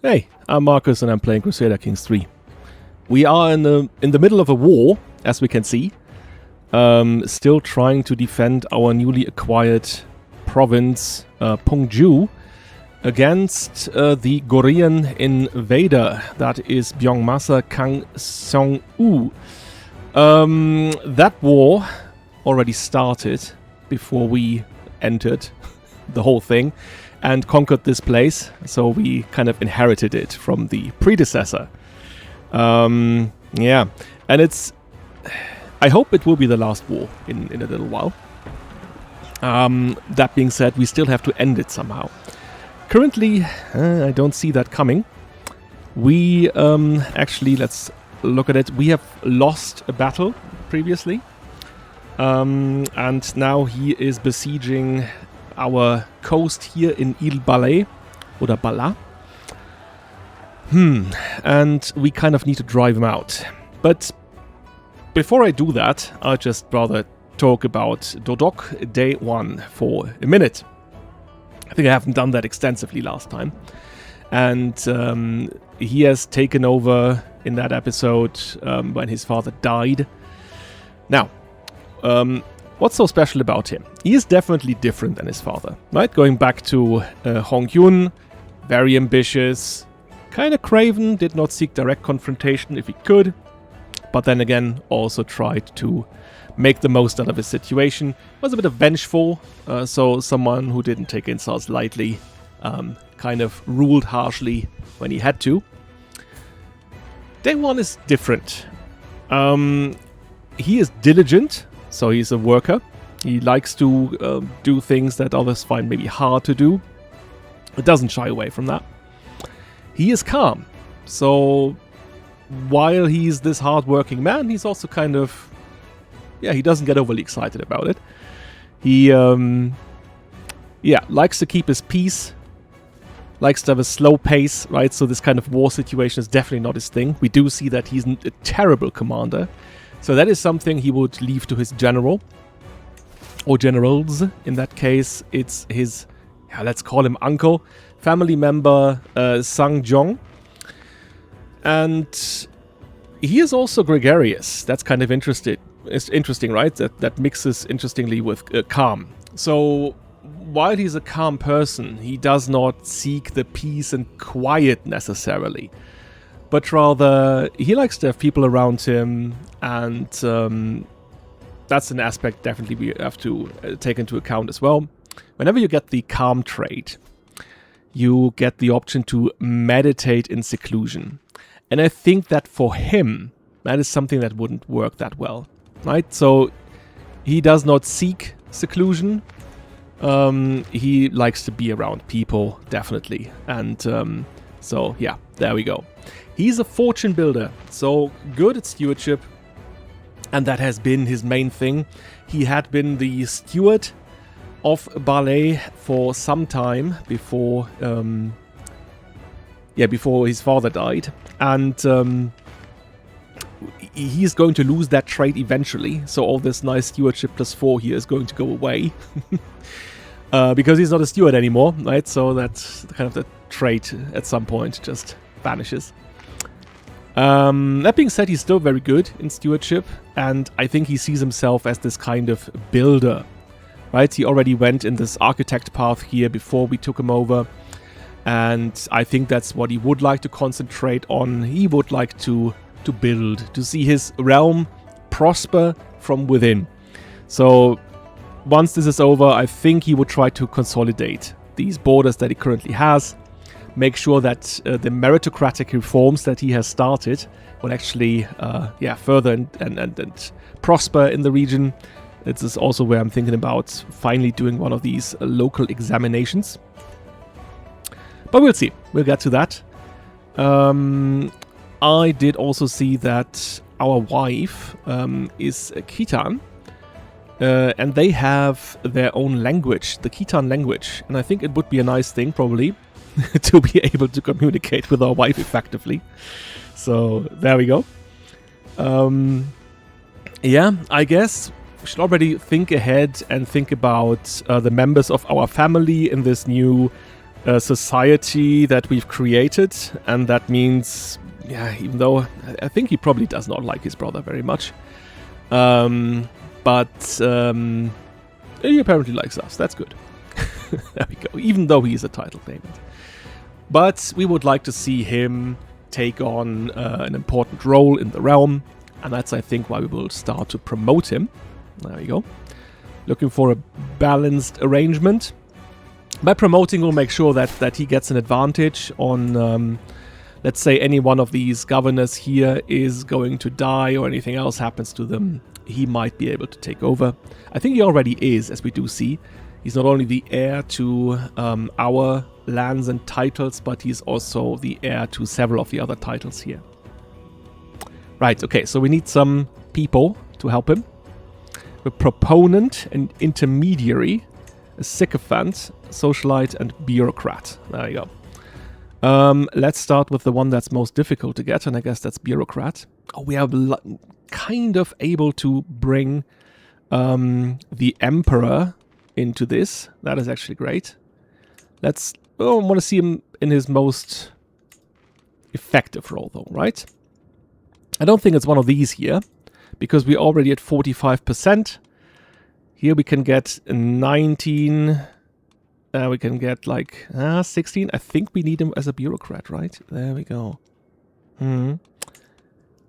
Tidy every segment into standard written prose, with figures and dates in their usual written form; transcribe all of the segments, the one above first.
Hey, I'm Marcus and I'm playing Crusader Kings 3. We are in the middle of a war, as we can see. Still trying to defend our newly acquired province, Pungju, against the Goryeo invader, that is Byongmasa Kang Seong-u. That war already started before we entered the whole thing and conquered this place, so we kind of inherited it from the predecessor. Yeah, and I hope it will be the last war in a little while. That being said, we still have to end it somehow. Currently, I don't see that coming. We, actually, let's look at it. We have lost a battle previously. And now he is besieging our coast here in Balhae, oder Balhae. And we kind of need to drive him out. But before I do that, I'll just rather talk about Dodok Day 1 for a minute. I think I haven't done that extensively last time. And he has taken over in that episode when his father died. Now, what's so special about him? He is definitely different than his father, right? Going back to Hong-Yun, very ambitious, kind of craven, did not seek direct confrontation if he could, but then again also tried to make the most out of his situation, was a bit of vengeful, so someone who didn't take insults lightly, kind of ruled harshly when he had to. Day 1 is different. He is diligent, so he's a worker. He likes to do things that others find maybe hard to do. It doesn't shy away from that. He is calm. So while he's this hard-working man, he's also kind of... yeah, he doesn't get overly excited about it. He, likes to keep his peace. Likes to have a slow pace, right? So this kind of war situation is definitely not his thing. We do see that he's a terrible commander. So that is something he would leave to his general. Or generals. In that case, it's his, let's call him uncle, family member, Sang Jong. And he is also gregarious. That's kind of interesting. It's interesting, right? That mixes interestingly with calm. So while he's a calm person, he does not seek the peace and quiet necessarily. But rather, he likes to have people around him, and that's an aspect definitely we have to take into account as well. Whenever you get the calm trait, you get the option to meditate in seclusion. And I think that for him, that is something that wouldn't work that well, right? So he does not seek seclusion. He likes to be around people, definitely. And so, yeah, there we go. He's a fortune builder, so good at stewardship. And that has been his main thing. He had been the steward of Balhae for some time before, before his father died. And he's going to lose that trait eventually. So all this nice stewardship +4 here is going to go away. Because he's not a steward anymore, right? So that's kind of the trait at some point just vanishes. That being said, he's still very good in stewardship, and I think he sees himself as this kind of builder, right? He already went in this architect path here before we took him over, and I think that's what he would like to concentrate on. He would like to build, to see his realm prosper from within. So once this is over, I think he would try to consolidate these borders that he currently has, make sure that the meritocratic reforms that he has started will actually further and prosper in the region. This is also where I'm thinking about finally doing one of these local examinations. But we'll see. We'll get to that. I did also see that our wife is Khitan. And they have their own language, the Khitan language. And I think it would be a nice thing, probably, to be able to communicate with our wife effectively. So, there we go. I guess we should already think ahead and think about the members of our family in this new society that we've created, and that means, yeah, even though I think he probably does not like his brother very much, but he apparently likes us. That's good. There we go. Even though he is a title claimant, but we would like to see him take on an important role in the realm, and that's, I think, why we will start to promote him. There we go. Looking for a balanced arrangement. By promoting, we'll make sure that he gets an advantage on, let's say, any one of these governors here is going to die or anything else happens to them, he might be able to take over. I think he already is, as we do see. He's not only the heir to our lands and titles, but he's also the heir to several of the other titles here. Right, okay, so we need some people to help him. A proponent, an intermediary, a sycophant, socialite, and bureaucrat. There you go. Let's start with the one that's most difficult to get, and I guess that's bureaucrat. Oh, we are kind of able to bring the emperor into this. That is actually great. I want to see him in his most effective role, though, right? I don't think it's one of these here, because we're already at 45%. Here we can get 19. We can get like 16. I think we need him as a bureaucrat, right? There we go.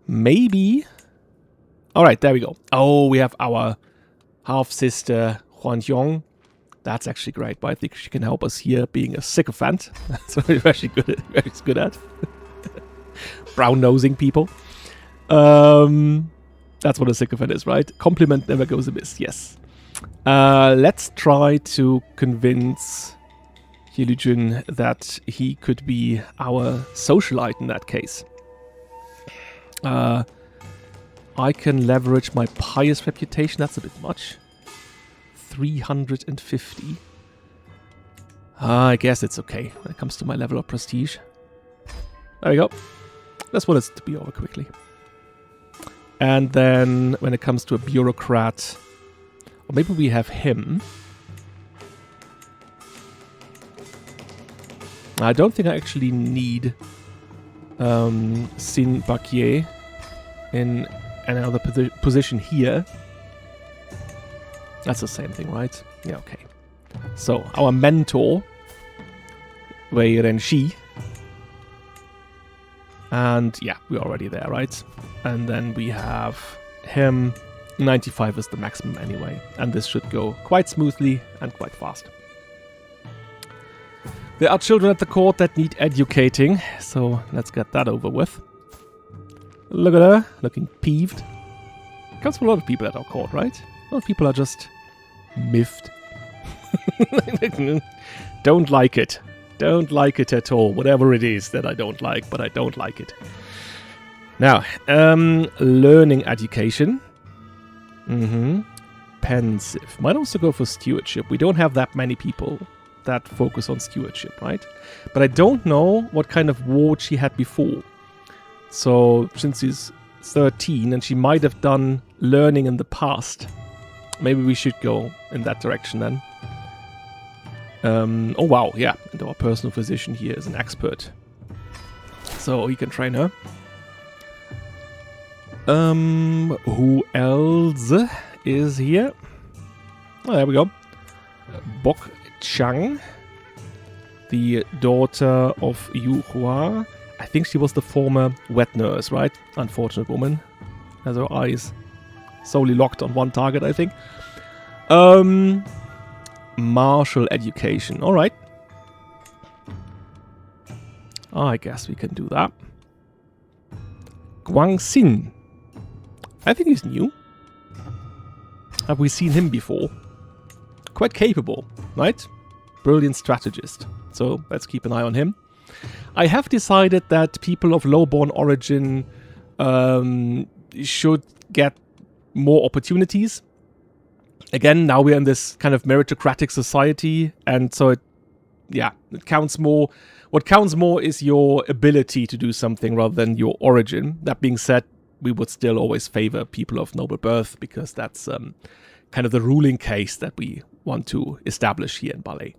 Maybe. All right, there we go. Oh, we have our half-sister, Hong-Yun. That's actually great, but I think she can help us here being a sycophant. That's what we're actually good at. Brown-nosing people. That's what a sycophant is, right? Compliment never goes amiss, yes. Let's try to convince Hyelijun that he could be our socialite in that case. I can leverage my pious reputation. That's a bit much. 350. I guess it's okay when it comes to my level of prestige. There we go. Let's want it to be over quickly. And then when it comes to a bureaucrat, or maybe we have him. I don't think I actually need Sin Bakier in another position here. That's the same thing, right? Yeah, okay. So, our mentor, Wei Renshi. And yeah, we're already there, right? And then we have him. 95 is the maximum anyway. And this should go quite smoothly and quite fast. There are children at the court that need educating. So let's get that over with. Look at her, looking peeved. Comes from a lot of people at our court, right? A lot of people are just miffed. Don't like it. Don't like it at all. Whatever it is that I don't like, but I don't like it. Now, learning education. Pensive. Might also go for stewardship. We don't have that many people that focus on stewardship, right? But I don't know what kind of ward she had before. So, since she's 13 and she might have done learning in the past, maybe we should go in that direction then. Oh wow, yeah. And our personal physician here is an expert. So he can train her. Who else is here? Oh, there we go. Bok Chang, the daughter of Yu Hua. I think she was the former wet nurse, right? Unfortunate woman. Has her eyes solely locked on one target, I think. Martial education. Alright. I guess we can do that. Guangxin. I think he's new. Have we seen him before? Quite capable, right? Brilliant strategist. So let's keep an eye on him. I have decided that people of low-born origin should get more opportunities. Again, now we're in this kind of meritocratic society, and so it counts more. What counts more is your ability to do something rather than your origin. That being said, we would still always favor people of noble birth because that's kind of the ruling case that we want to establish here in Balhae.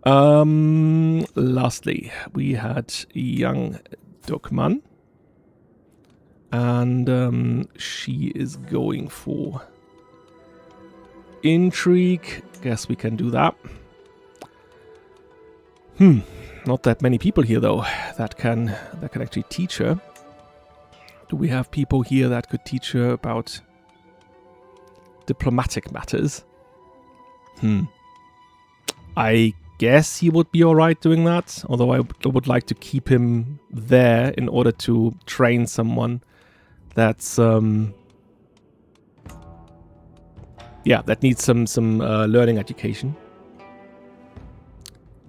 Lastly, we had young Dokman. And she is going for intrigue. Guess we can do that. Not that many people here though that can actually teach her. Do we have people here that could teach her about diplomatic matters? I guess he would be alright doing that, although I would like to keep him there in order to train someone that's that needs some learning education.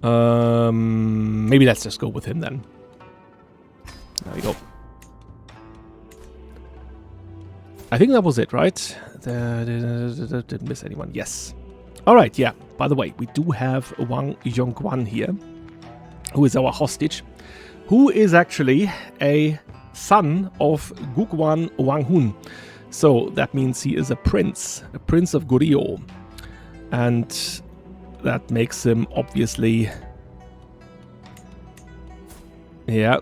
Maybe let's just go with him then. There we go. I think that was it, right? Didn't miss anyone. Yes. Alright, yeah. By the way, we do have Wang Yongguan here, who is our hostage, who is actually a son of Gugwan Wanghun. So that means he is a prince of Goryeo. And that makes him obviously,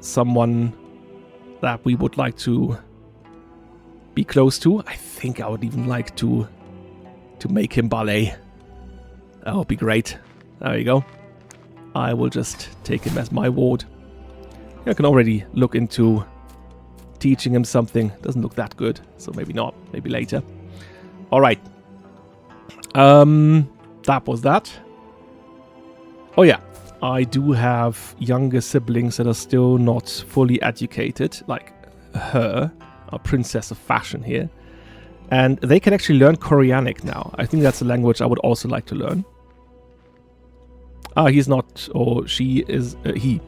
someone that we would like to be close to. I think I would even like to make him Balhae. That would be great. There you go. I will just take him as my ward. I can already look into teaching him something. Doesn't look that good, so maybe not. Maybe later. Alright. That was that. Oh yeah. I do have younger siblings that are still not fully educated, like her, a princess of fashion here. And they can actually learn Koreanic now. I think that's a language I would also like to learn. He's not, or she is, he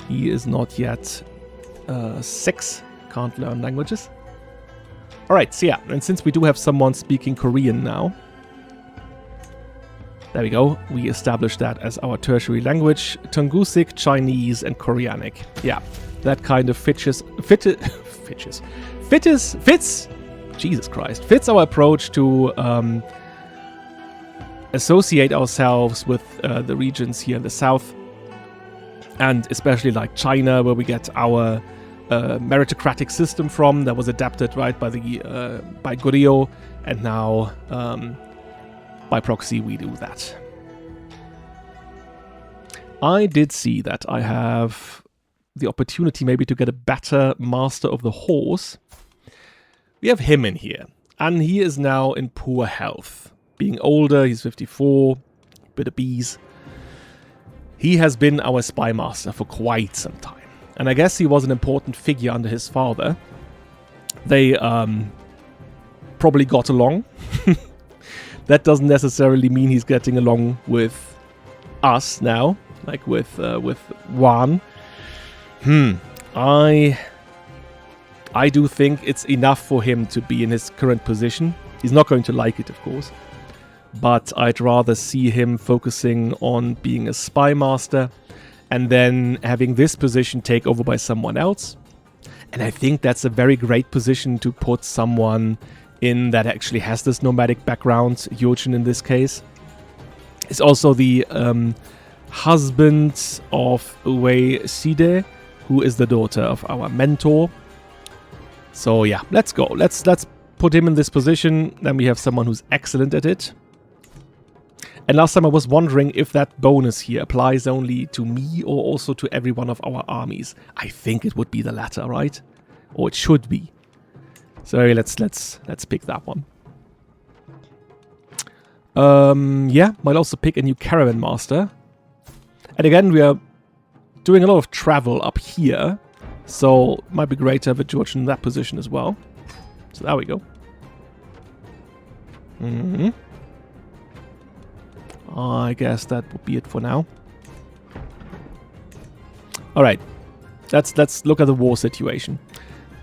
is not yet 6, can't learn languages. Alright, so yeah, and since we do have someone speaking Korean now, there we go, we established that as our tertiary language, Tungusic, Chinese, and Koreanic. Yeah, that kind of fits, Jesus Christ, fits our approach to associate ourselves with the regions here in the south, and especially like China, where we get our meritocratic system from, that was adapted right by Goryeo, and now by proxy we do that. I did see that I have the opportunity maybe to get a better master of the horse. We have him in here, and he is now in poor health. Being older, he's 54, bit obese. He has been our spy master for quite some time. And I guess he was an important figure under his father. They probably got along. That doesn't necessarily mean he's getting along with us now, like with Wan. I do think it's enough for him to be in his current position. He's not going to like it, of course. But I'd rather see him focusing on being a spy master and then having this position take over by someone else. And I think that's a very great position to put someone in that actually has this nomadic background, Yojin in this case. Is also the husband of Wei Side, who is the daughter of our mentor. So yeah, let's go. Let's put him in this position. Then we have someone who's excellent at it. And last time I was wondering if that bonus here applies only to me or also to every one of our armies. I think it would be the latter, right? Or it should be. So let's pick that one. Yeah, might also pick a new caravan master. And again, we are doing a lot of travel up here, so it might be great to have a George in that position as well. So there we go. I guess that would be it for now. Alright, let's look at the war situation.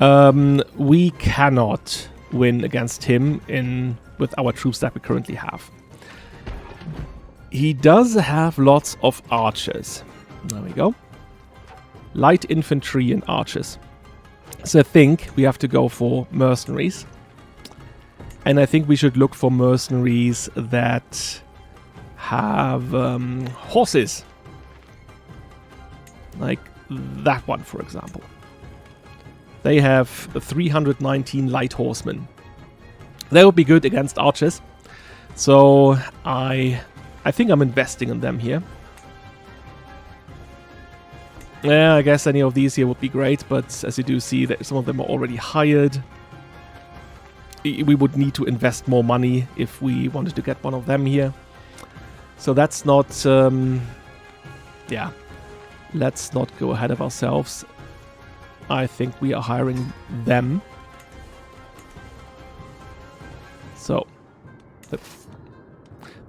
We cannot win against him with our troops that we currently have. He does have lots of archers. There we go. Light infantry and archers. So I think we have to go for mercenaries. And I think we should look for mercenaries that have horses. Like that one, for example. They have 319 light horsemen. They would be good against archers. So I think I'm investing in them here. Yeah, I guess any of these here would be great, but as you do see, that some of them are already hired. We would need to invest more money if we wanted to get one of them here. So that's not... yeah, let's not go ahead of ourselves. I think we are hiring them. So,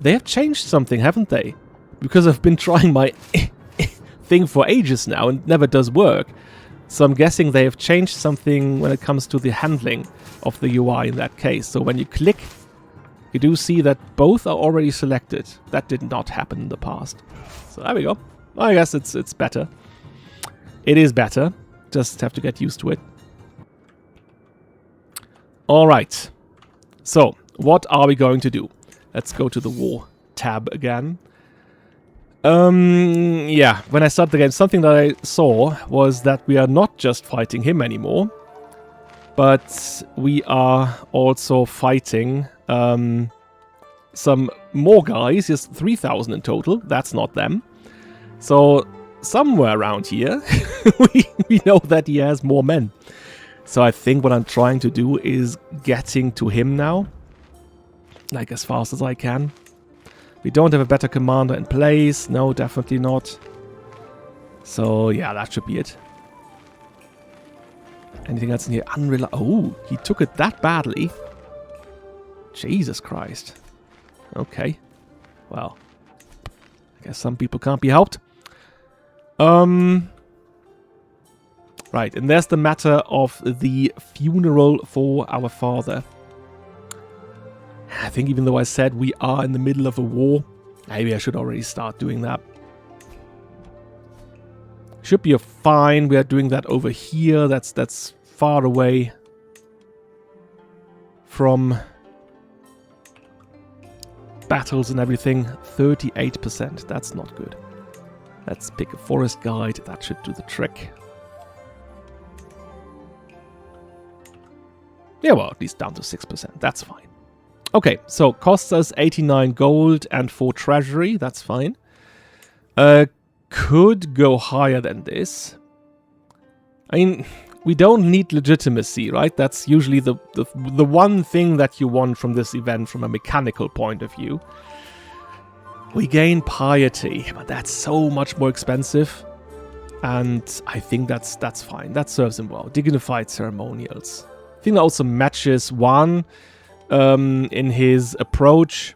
they have changed something, haven't they? Because I've been trying my thing for ages now and it never does work. So I'm guessing they have changed something when it comes to the handling of the UI in that case. So when you click, you do see that both are already selected. That did not happen in the past. So there we go. I guess it's better. It is better. Just have to get used to it. Alright. So, what are we going to do? Let's go to the war tab again. Yeah, when I started the game, something that I saw was that we are not just fighting him anymore, but we are also fighting some more guys. There's 3,000 in total. That's not them. So, somewhere around here, we know that he has more men. So I think what I'm trying to do is getting to him now, like as fast as I can. We don't have a better commander in place. No, definitely not. So yeah, that should be it. Anything else in here? Oh, he took it that badly. Jesus Christ. Okay. Well, I guess some people can't be helped. Right, and there's the matter of the funeral for our father. I think even though I said we are in the middle of a war, maybe I should already start doing that. Should be fine. We are doing that over here. That's far away from battles and everything. 38%. That's not good. Let's pick a forest guide. That should do the trick. Yeah, well, at least down to 6%. That's fine. Okay, so costs us 89 gold and 4 treasury. That's fine. Could go higher than this. I mean, we don't need legitimacy, right? That's usually the one thing that you want from this event from a mechanical point of view. We gain piety, but that's so much more expensive. And I think that's fine. That serves him well. Dignified ceremonials. I think that also matches Juan in his approach.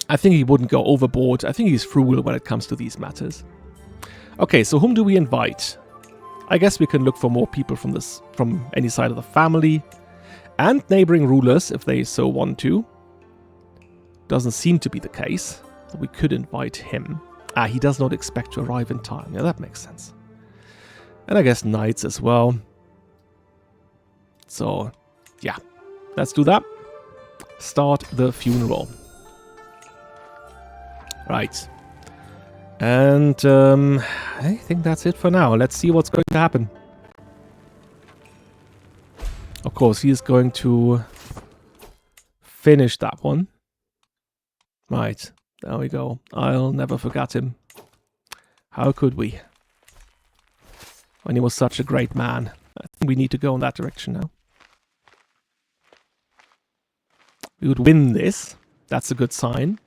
I think he wouldn't go overboard. I think he's frugal when it comes to these matters. Okay, so whom do we invite? I guess we can look for more people from any side of the family. And neighboring rulers, if they so want to. Doesn't seem to be the case. So we could invite him. Ah, he does not expect to arrive in time. Yeah, that makes sense. And I guess knights as well. So, yeah. Let's do that. Start the funeral. Right. And I think that's it for now. Let's see what's going to happen. Of course, he is going to finish that one. Right. There we go. I'll never forget him. How could we? When he was such a great man. I think we need to go in that direction now. We would win this. That's a good sign.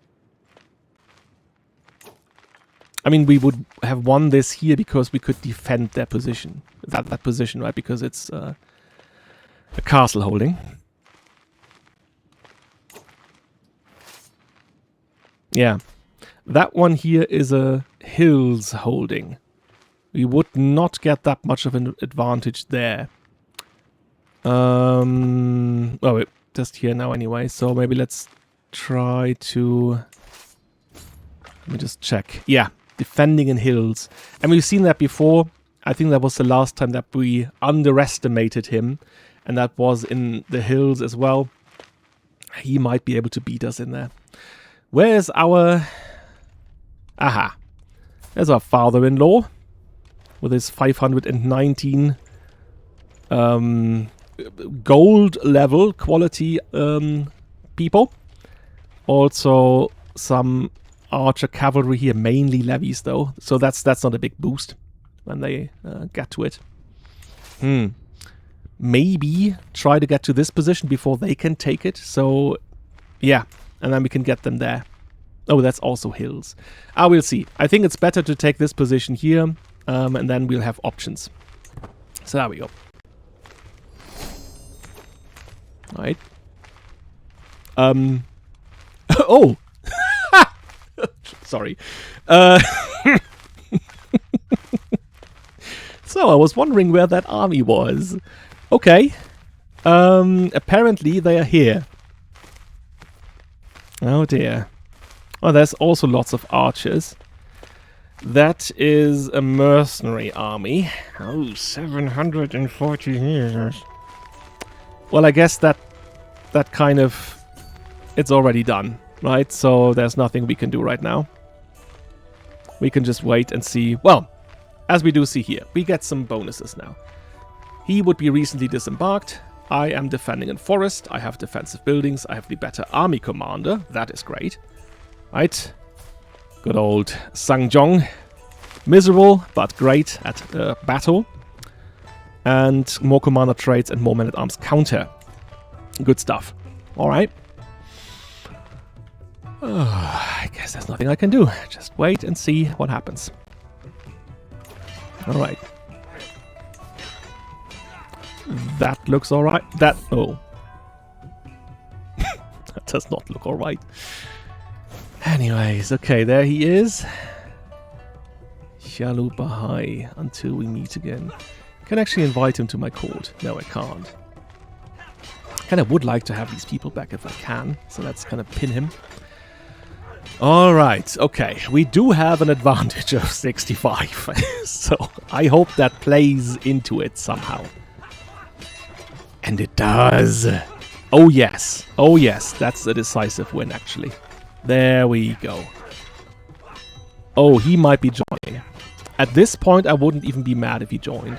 I mean, we would have won this here because we could defend their position. That position, right? Because it's a castle holding. Yeah. That one here is a hills holding. We would not get that much of an advantage there. Oh, wait. Just here now anyway, so maybe let's try to... Let me just check. Yeah, defending in hills. And we've seen that before. I think that was the last time that we underestimated him. And that was in the hills as well. He might be able to beat us in there. Where's our... Aha. There's our father-in-law with his 519 gold level quality people. Also some archer cavalry here, mainly levies though. So that's not a big boost when they get to it. Maybe try to get to this position before they can take it. So yeah, and then we can get them there. Oh, that's also hills. We'll see. I think it's better to take this position here, and then we'll have options. So there we go. Right. Oh! Sorry. So, I was wondering where that army was. Okay. Apparently they are here. Oh dear. Oh, there's also lots of archers. That is a mercenary army. Oh, 740 years. Well, I guess that kind of... It's already done, right? So there's nothing we can do right now. We can just wait and see. Well, as we do see here, we get some bonuses now. He would be recently disembarked. I am defending in forest. I have defensive buildings. I have the better army commander. That is great. Right. Good old Sangjong. Miserable, but great at battle. And more commander traits and more men-at-arms counter. Good stuff. Alright. I guess there's nothing I can do. Just wait and see what happens. Alright. That looks alright. That... Oh. That does not look alright. Anyways, okay, there he is. Ballad of Balhae, until we meet again. I can actually invite him to my court. No, I can't. Kind of would like to have these people back if I can, so let's kind of pin him. Alright, okay. We do have an advantage of 65, so I hope that plays into it somehow. And it does. Oh yes, that's a decisive win actually. There we go. Oh, he might be joining. At this point, I wouldn't even be mad if he joined.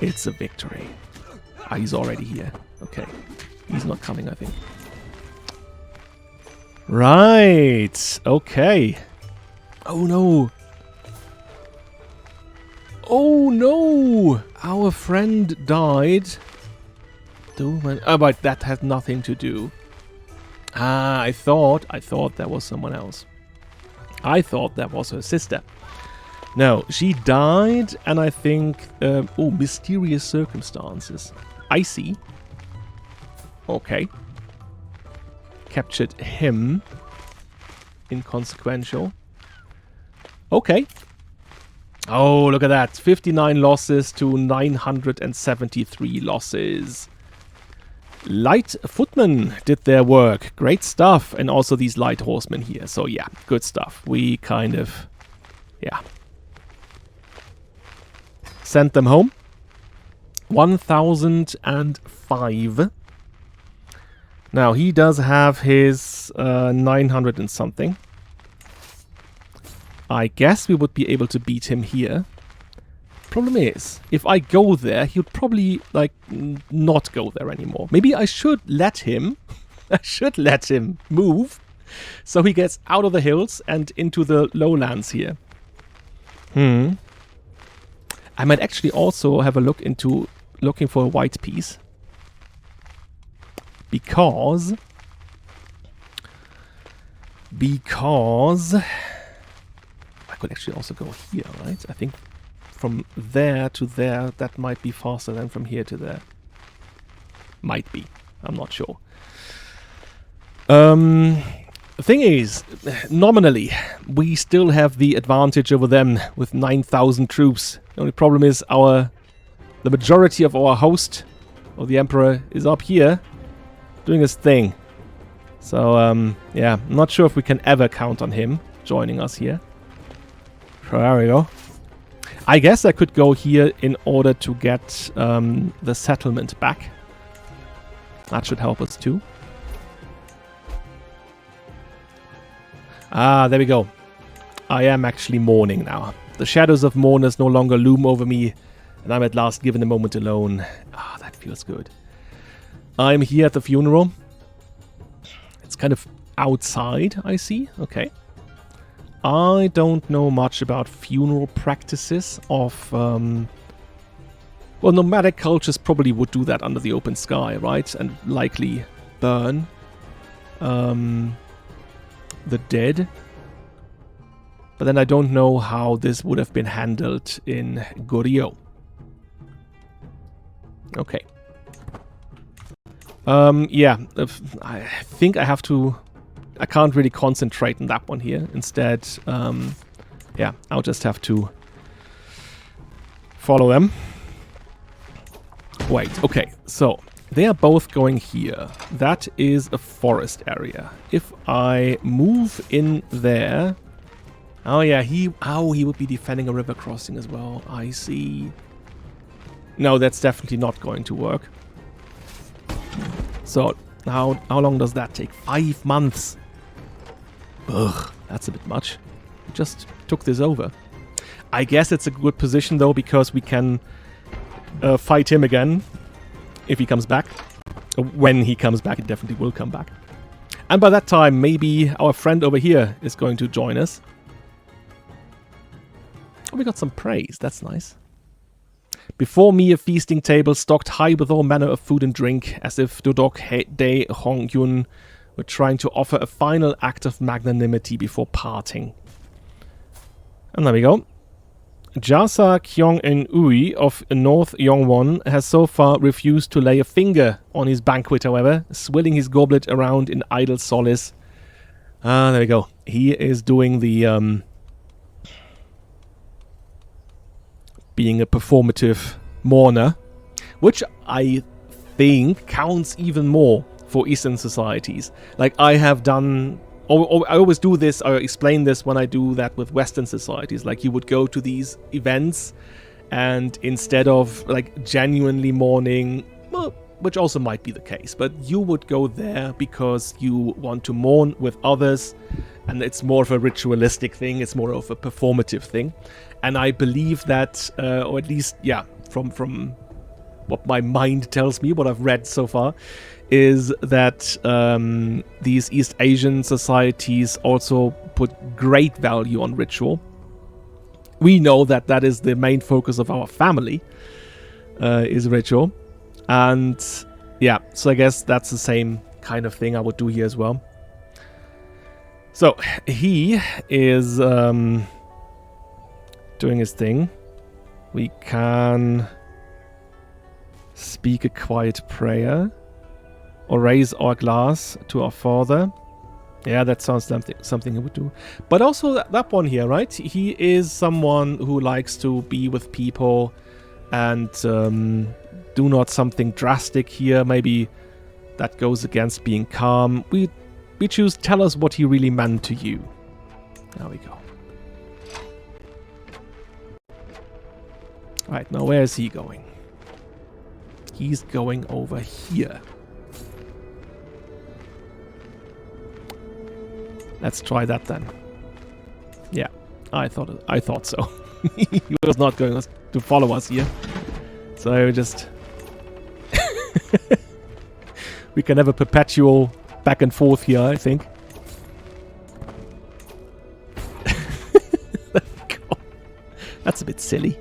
It's a victory. Ah, he's already here. Okay. He's not coming, I think. Right. Okay. Oh, no. Oh, no. Our friend died. Oh, but that had nothing to do. Ah, I thought that was someone else. I thought that was her sister. No, she died, and I think... oh, mysterious circumstances. I see. Okay. Captured him. Inconsequential. Okay. Oh, look at that. 59 losses to 973 losses. Light footmen did their work. Great stuff. And also these light horsemen here. So yeah, good stuff. We kind of... yeah. Sent them home. 1005. Now, he does have his 900 and something. I guess we would be able to beat him here. Problem is, if I go there, he'll probably, like, not go there anymore. Maybe I should let him... I should let him move. So he gets out of the hills and into the lowlands here. I might actually also have a look into looking for a white piece. Because I could actually also go here, right? I think from there to there, that might be faster than from here to there. Might be. I'm not sure. The thing is, nominally, we still have the advantage over them with 9,000 troops. The only problem is the majority of our host, or the Emperor, is up here doing his thing. So, yeah, I'm not sure if we can ever count on him joining us here. So there we go. I guess I could go here in order to get the settlement back. That should help us too. Ah, there we go. I am actually mourning now. The shadows of mourners no longer loom over me, and I'm at last given a moment alone. Ah, that feels good. I'm here at the funeral. It's kind of outside, I see. Okay. I don't know much about funeral practices of... well, nomadic cultures probably would do that under the open sky, right? And likely burn the dead. But then I don't know how this would have been handled in Goryeo. Okay. Yeah, I think I have to... I can't really concentrate on that one here. Instead, yeah, I'll just have to follow them. Wait, okay, so they are both going here. That is a forest area. If I move in there... Oh yeah, he would be defending a river crossing as well. I see. No, that's definitely not going to work. So, how long does that take? 5 months. Ugh, that's a bit much. Just took this over. I guess it's a good position though, because we can fight him again if he comes back. When he comes back, he definitely will come back. And by that time, maybe our friend over here is going to join us. Oh, we got some praise. That's nice. Before me, a feasting table stocked high with all manner of food and drink, as if Dodok Dae Hong-Yun were trying to offer a final act of magnanimity before parting. And there we go. Jasa Kyong-en-Ui of North Yongwon has so far refused to lay a finger on his banquet, however, swilling his goblet around in idle solace. Ah, there we go. He is doing the... being a performative mourner, which I think counts even more for Eastern societies. Like, I have done... I always do this, I explain this when I do that with Western societies. Like, you would go to these events, and instead of, like, genuinely mourning, well, which also might be the case, but you would go there because you want to mourn with others, and it's more of a ritualistic thing, it's more of a performative thing. And I believe that, or at least, yeah, from what my mind tells me, what I've read so far, is that these East Asian societies also put great value on ritual. We know that that is the main focus of our family, is ritual. And yeah, so I guess that's the same kind of thing I would do here as well. So he is doing his thing. We can speak a quiet prayer or raise our glass to our Father. Yeah, that sounds something he would do. But also that one here, right? He is someone who likes to be with people and do not something drastic here. Maybe that goes against being calm. We choose tell us what he really meant to you. There we go. Right, now where is he going? He's going over here. Let's try that then. Yeah, I thought so. He was not going to follow us here. So just... we can have a perpetual back and forth here, I think. There we go. That's a bit silly.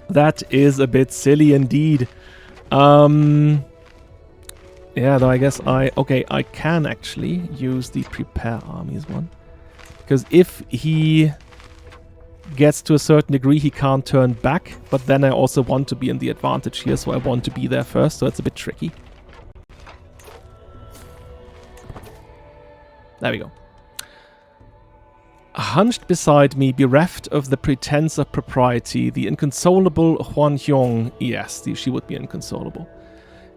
That is a bit silly indeed. Yeah, though I guess I can actually use the prepare armies one. Because if he gets to a certain degree, he can't turn back. But then I also want to be in the advantage here, so I want to be there first. So it's a bit tricky. There we go. Hunched beside me, bereft of the pretense of propriety, the inconsolable Huan Hyong, yes, she would be inconsolable,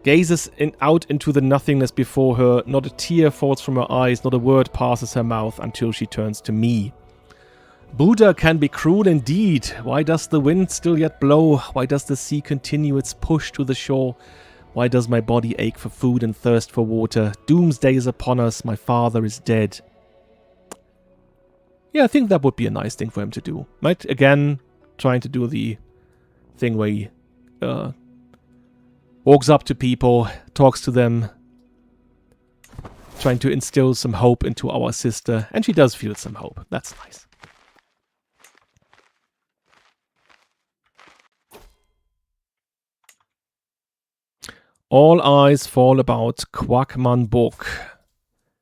gazes out into the nothingness before her. Not a tear falls from her eyes, not a word passes her mouth until she turns to me. Buddha can be cruel indeed. Why does the wind still yet blow? Why does the sea continue its push to the shore? Why does my body ache for food and thirst for water? Doomsday is upon us. My father is dead. Yeah, I think that would be a nice thing for him to do. Right? Again, trying to do the thing where he walks up to people, talks to them, trying to instill some hope into our sister. And she does feel some hope. That's nice. All eyes fall about Kwakman Bok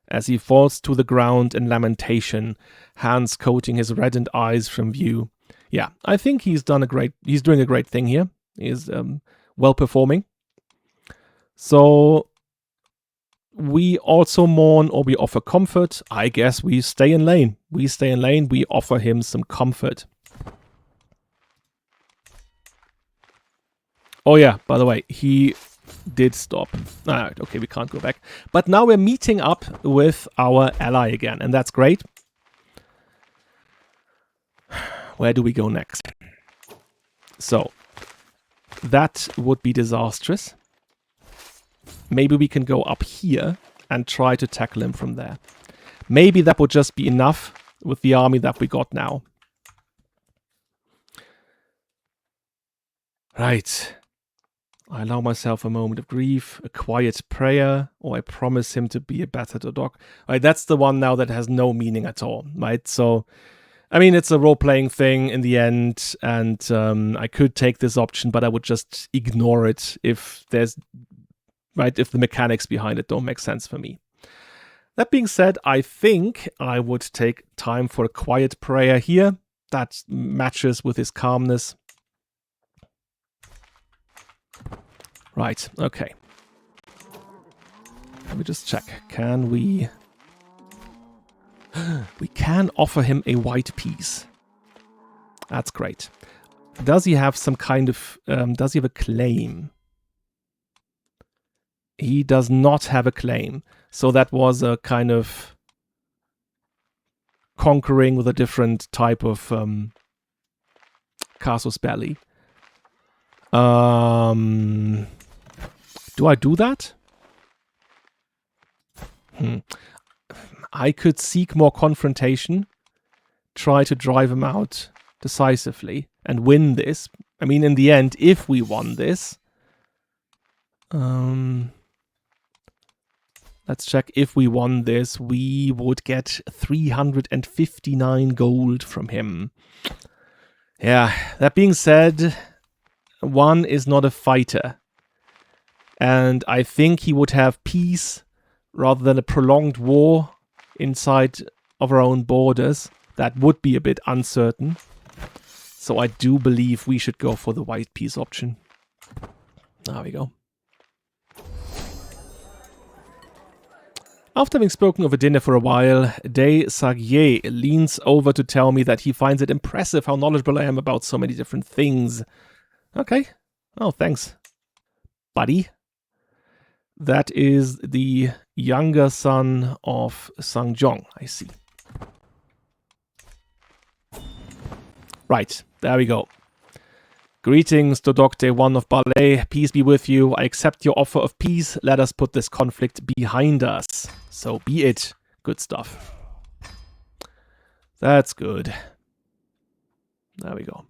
as he falls to the ground in lamentation, hands coating his reddened eyes from view. Yeah, I think he's doing a great thing here. He's well performing. So we also mourn, or we offer comfort. I guess we stay in lane. We offer him some comfort. Oh yeah, by the way, he did stop. Alright, okay, we can't go back. But now we're meeting up with our ally again, and that's great. Where do we go next? So, that would be disastrous. Maybe we can go up here and try to tackle him from there. Maybe that would just be enough with the army that we got now. Right. I allow myself a moment of grief, a quiet prayer, or I promise him to be a better dog. Right, that's the one now that has no meaning at all, right? So, I mean, it's a role-playing thing in the end, and I could take this option, but I would just ignore it if the mechanics behind it don't make sense for me. That being said, I think I would take time for a quiet prayer here. That matches with his calmness. Right, okay. Let me just check. Can we... We can offer him a white piece. That's great. Does he have some kind of... does he have a claim? He does not have a claim. So that was a kind of... conquering with a different type of... casus belli. Do I do that? I could seek more confrontation, try to drive him out decisively, and win this. I mean, in the end, if we won this... let's check. If we won this, we would get 359 gold from him. Yeah, that being said, one is not a fighter. And I think he would have peace rather than a prolonged war inside of our own borders. That would be a bit uncertain. So I do believe we should go for the white peace option. There we go. After having spoken over dinner for a while, Dae Hong-Yun leans over to tell me that he finds it impressive how knowledgeable I am about so many different things. Okay. Oh, thanks, buddy. That is the younger son of Sangjong, I see. Right, there we go. Greetings to Dae One of Balhae. Peace be with you. I accept your offer of peace. Let us put this conflict behind us. So be it. Good stuff. That's good. There we go.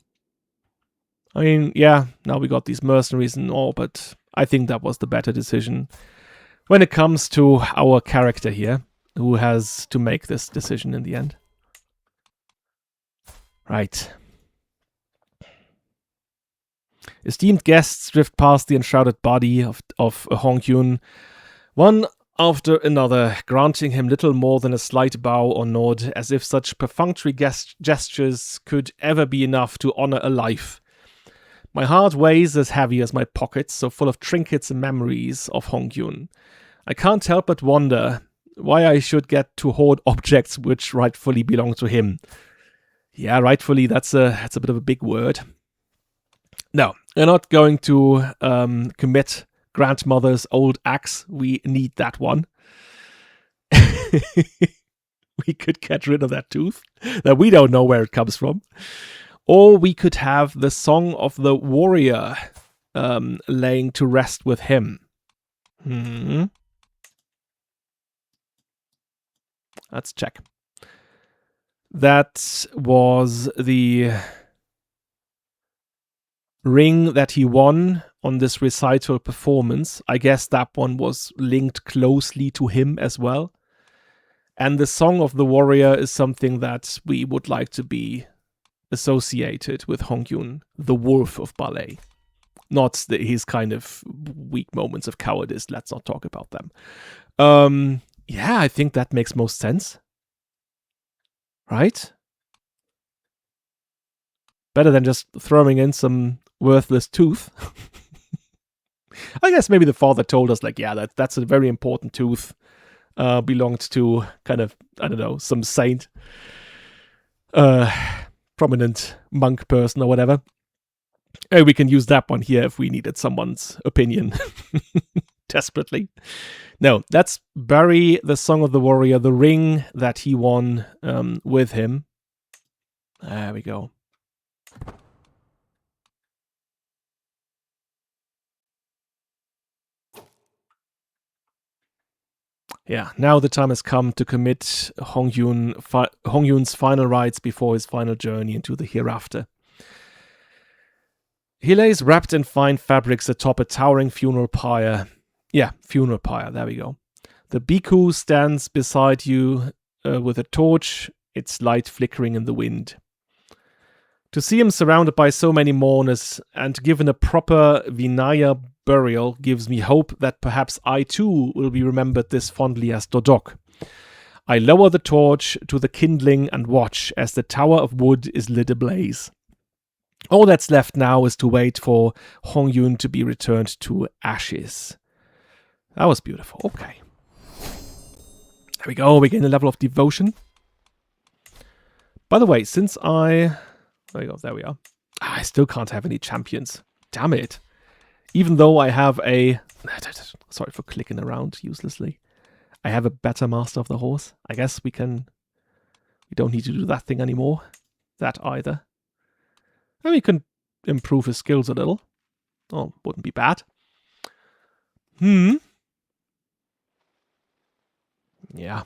I mean, yeah, now we got these mercenaries and all, but I think that was the better decision when it comes to our character here, who has to make this decision in the end. Right. Esteemed guests drift past the enshrouded body of Hong-Yun, one after another, granting him little more than a slight bow or nod, as if such perfunctory gestures could ever be enough to honor a life. My heart weighs as heavy as my pockets, so full of trinkets and memories of Hong-Yun. I can't help but wonder why I should get to hoard objects which rightfully belong to him. Yeah, rightfully, that's a bit of a big word. No, we're not going to commit grandmother's old axe. We need that one. We could get rid of that tooth that we don't know where it comes from. Or we could have the Song of the Warrior laying to rest with him. Let's check. That was the ring that he won on this recital performance. I guess that one was linked closely to him as well. And the Song of the Warrior is something that we would like to be associated with Hong-Yun, the wolf of Balhae. Not his kind of weak moments of cowardice. Let's not talk about them. Yeah, I think that makes most sense. Right? Better than just throwing in some worthless tooth. I guess maybe the father told us, like, yeah, that's a very important tooth. Belonged to kind of, I don't know, some saint, prominent monk person or whatever. We can use that one here if we needed someone's opinion desperately. No, let's bury the Song of the Warrior, the ring that he won with him. There we go. Yeah, now the time has come to commit Hong-Yun's final rites before his final journey into the hereafter. He lays wrapped in fine fabrics atop a towering funeral pyre. Yeah, funeral pyre, there we go. The bhikkhu stands beside you with a torch, its light flickering in the wind. To see him surrounded by so many mourners and given a proper Vinaya burial gives me hope that perhaps I too will be remembered this fondly as Dodok. I lower the torch to the kindling and watch as the tower of wood is lit ablaze. All that's left now is to wait for Hong-Yun to be returned to ashes. That was beautiful. Okay. There we go. We gain a level of devotion. By the way, since there we go. There we are. I still can't have any champions. Damn it. Even though I have a... Sorry for clicking around uselessly. I have a better master of the horse. I guess we don't need to do that thing anymore. That either. And we can improve his skills a little. Oh, wouldn't be bad. Yeah.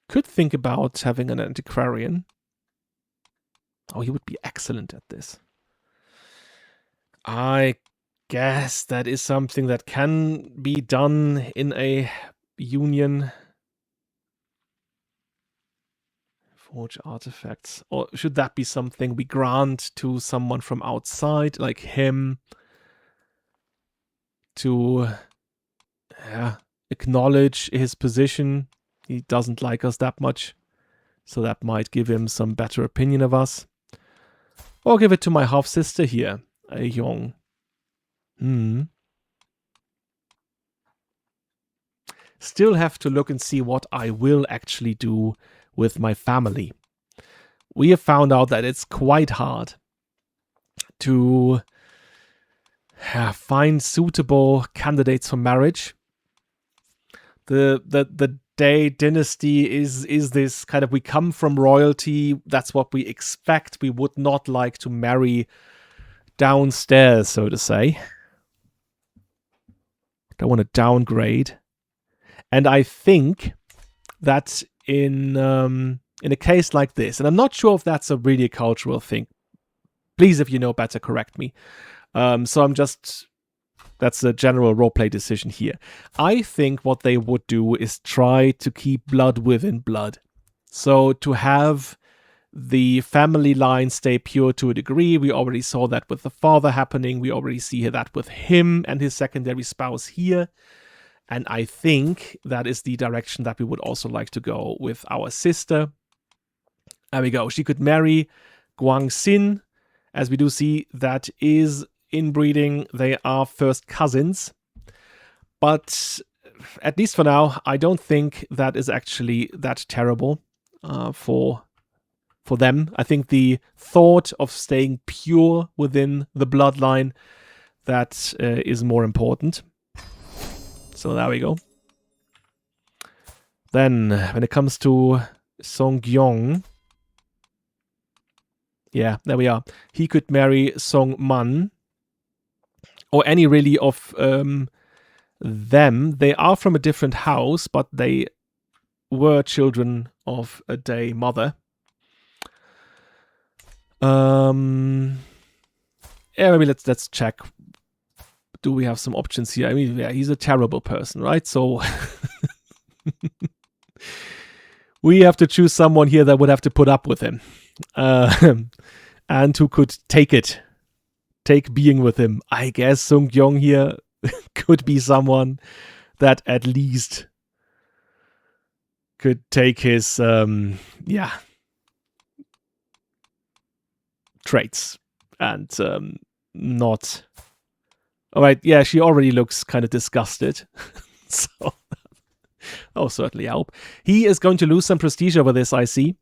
Could think about having an antiquarian. Oh, he would be excellent at this. I guess that is something that can be done in a union. Forge artifacts. Or should that be something we grant to someone from outside, like him, to acknowledge his position? He doesn't like us that much, so that might give him some better opinion of us. Or give it to my half-sister here, a Yong. Still have to look and see what I will actually do with my family. We have found out that it's quite hard to find suitable candidates for marriage. The Dae dynasty is this kind of, we come from royalty, that's what we expect. We would not like to marry downstairs, so to say. Don't want to downgrade. And I think that in a case like this, and I'm not sure if that's a really cultural thing. Please, if you know better, correct me. That's a general roleplay decision here. I think what they would do is try to keep blood within blood. So to have the family line stay pure to a degree. We already saw that with the father happening. We already see that with him and his secondary spouse here. And I think that is the direction that we would also like to go with our sister. There we go. She could marry Guang Xin. As we do see, that is inbreeding. They are first cousins. But at least for now, I don't think that is actually that terrible for them. I think the thought of staying pure within the bloodline, that is more important. So there we go. Then, when it comes to Song Gyong, yeah, there we are. He could marry Song Man, or any really of them. They are from a different house, but they were children of a Dae mother. Yeah, maybe let's check. Do we have some options here? I mean, yeah, he's a terrible person, right? So we have to choose someone here that would have to put up with him, and who could take being with him. I guess Sung-Kyung here could be someone that at least could take his traits and not. All right, yeah, she already looks kind of disgusted, so that'll certainly help. He is going to lose some prestige over this, I see.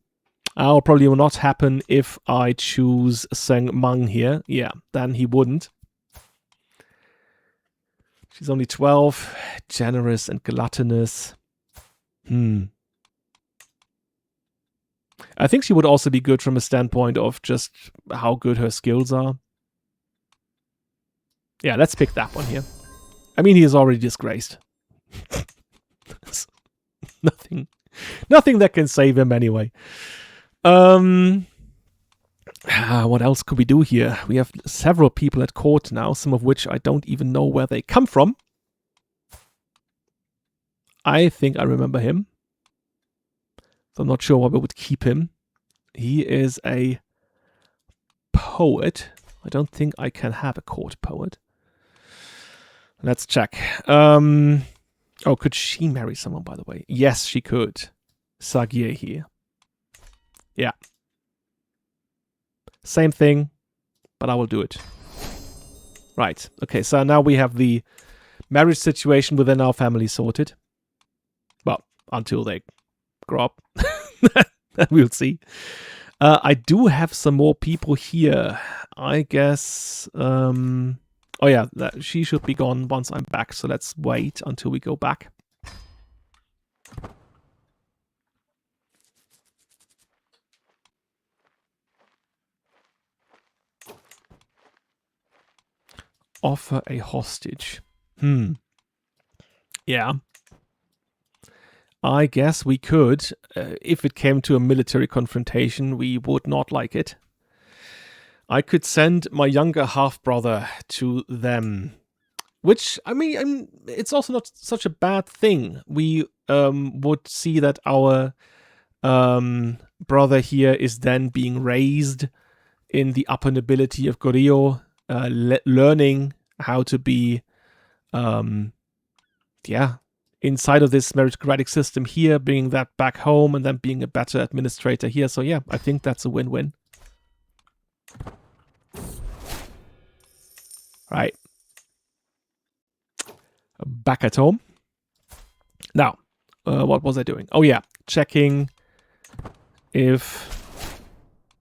Probably will not happen if I choose Seng Mang here. Yeah, then he wouldn't. She's only 12, generous and gluttonous. I think she would also be good from a standpoint of just how good her skills are. Yeah, let's pick that one here. I mean, he is already disgraced. Nothing that can save him anyway. What else could we do here? We have several people at court now, some of which I don't even know where they come from. I think I remember him. So I'm not sure why we would keep him. He is a poet. I don't think I can have a court poet. Let's check. Oh, could she marry someone, by the way? Yes, she could. Sagye here. Yeah. Same thing, but I will do it. Right. Okay, so now we have the marriage situation within our family sorted. Well, until they grow up. We'll see. I do have some more people here. I guess... oh yeah, she should be gone once I'm back, so let's wait until we go back. Offer a hostage. Yeah. I guess we could. If it came to a military confrontation, we would not like it. I could send my younger half-brother to them. Which, I mean, it's also not such a bad thing. We would see that our brother here is then being raised in the upper nobility of Goryeo, learning how to be, inside of this meritocratic system here, bringing that back home, and then being a better administrator here. So yeah, I think that's a win-win. Right. Back at home. Now, what was I doing? Oh yeah, checking if...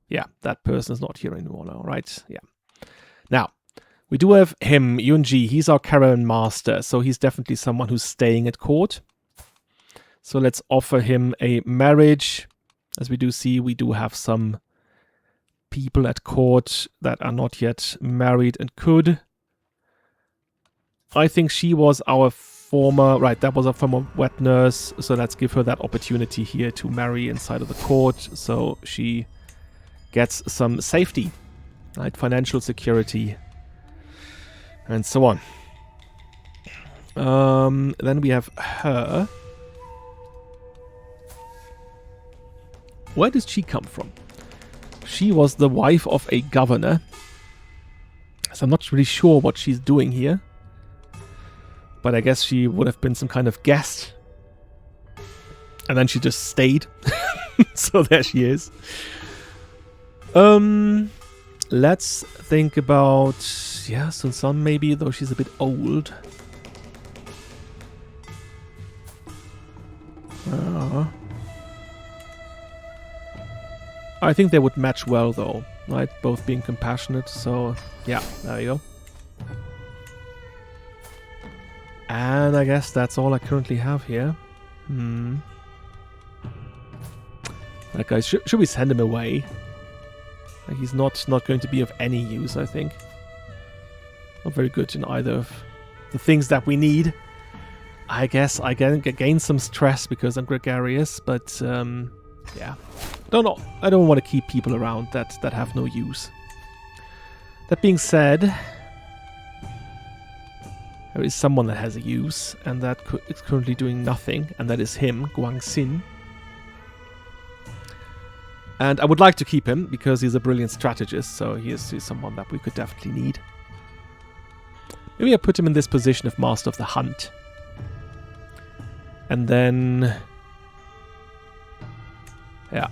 Yeah, that person is not here anymore now, right? Yeah. Now, we do have him, Yunji. He's our caravan master, so he's definitely someone who's staying at court. So let's offer him a marriage. As we do see, we do have some people at court that are not yet married and could. I think she was our former... Right, that was our former wet nurse. So let's give her that opportunity here to marry inside of the court. So she gets some safety, right? Financial security. And so on. Then we have her. Where does she come from? She was the wife of a governor. So I'm not really sure what she's doing here. But I guess she would have been some kind of guest. And then she just stayed. So there she is. Let's think about... Yeah, Sun Sun maybe, though she's a bit old. I think they would match well, though, right? Both being compassionate, so yeah, there you go. And I guess that's all I currently have here. That guy, should we send him away? Like, he's not going to be of any use, I think. Not very good in either of the things that we need. I guess I gain some stress because I'm gregarious, but yeah. Don't know. I don't want to keep people around that have no use. That being said, there is someone that has a use, and that is currently doing nothing, and that is him, Guangxin. And I would like to keep him because he's a brilliant strategist, so he's someone that we could definitely need. Maybe I put him in this position of Master of the Hunt. And then... yeah.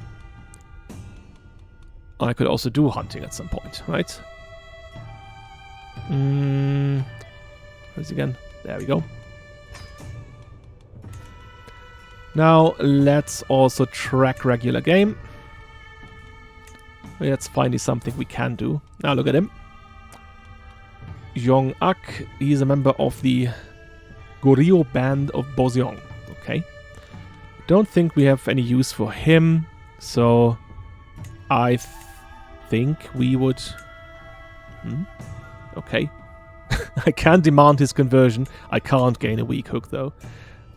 I could also do hunting at some point, right? Where's he again? There we go. Now, let's also track regular game. That's finally something we can do. Now look at him. Yong-ak, he's a member of the Goryeo band of Boseong. Okay. Don't think we have any use for him, so I think we would... Okay. I can demand his conversion. I can't gain a weak hook, though.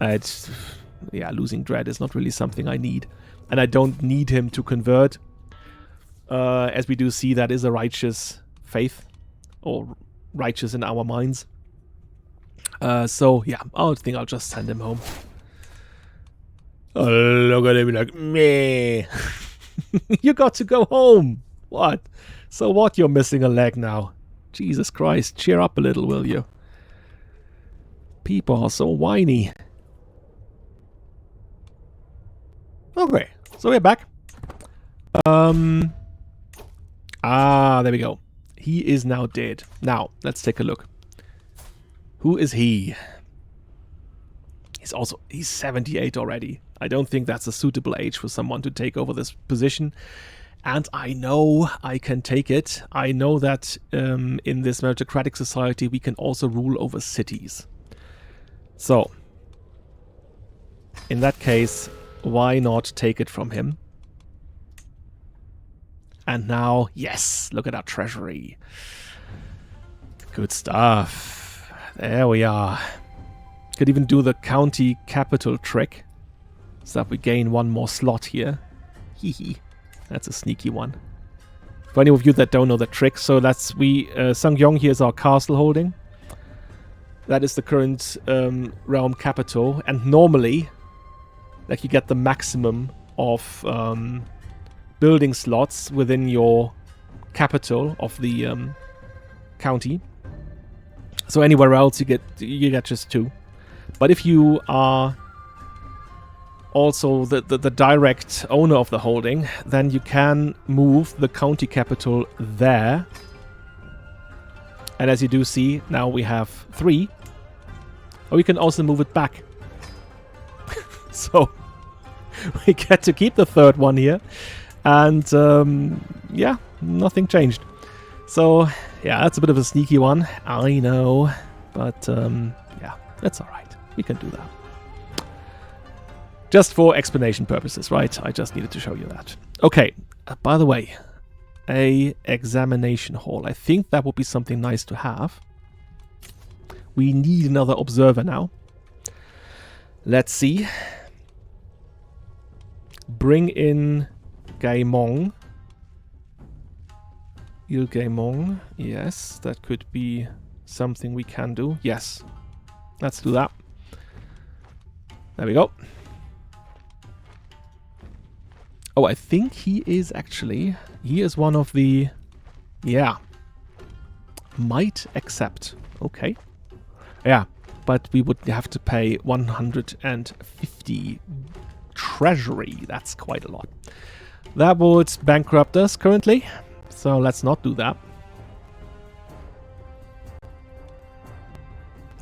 Yeah, losing dread is not really something I need. And I don't need him to convert. As we do see, that is a righteous faith. Or righteous in our minds. So, yeah, I think I'll just send him home. Oh, look at him like, meh. You got to go home. What? So what, you're missing a leg now? Jesus Christ, cheer up a little, will you? People are so whiny. Okay, so we're back. There we go. He is now dead. Now, let's take a look. Who is he? He's 78 already. I don't think that's a suitable age for someone to take over this position. And I know I can take it. I know that in this meritocratic society we can also rule over cities. So, in that case, why not take it from him? And now, yes, look at our treasury. Good stuff. There we are. Could even do the county capital trick, so that we gain one more slot here. Hee hee. That's a sneaky one. For any of you that don't know the trick, so that's Sangyong here is our castle holding. That is the current realm capital, and normally, like, you get the maximum of building slots within your capital of the county. So anywhere else you get just 2. But if you are also the direct owner of the holding, then you can move the county capital there. And as you do see, now we have 3. Or we can also move it back. So we get to keep the 3rd one here. And yeah, nothing changed. So yeah, that's a bit of a sneaky one, I know. But yeah, that's alright. We can do that. Just for explanation purposes, right? I just needed to show you that. Okay, by the way, a examination hall. I think that would be something nice to have. We need another observer now. Let's see. Bring in Gaimong. Il Gaimong. Yes, that could be something we can do. Yes, let's do that. There we go. Oh, I think he is one of the... Yeah. Might accept. Okay. Yeah, but we would have to pay 150 treasury. That's quite a lot. That would bankrupt us currently, so let's not do that.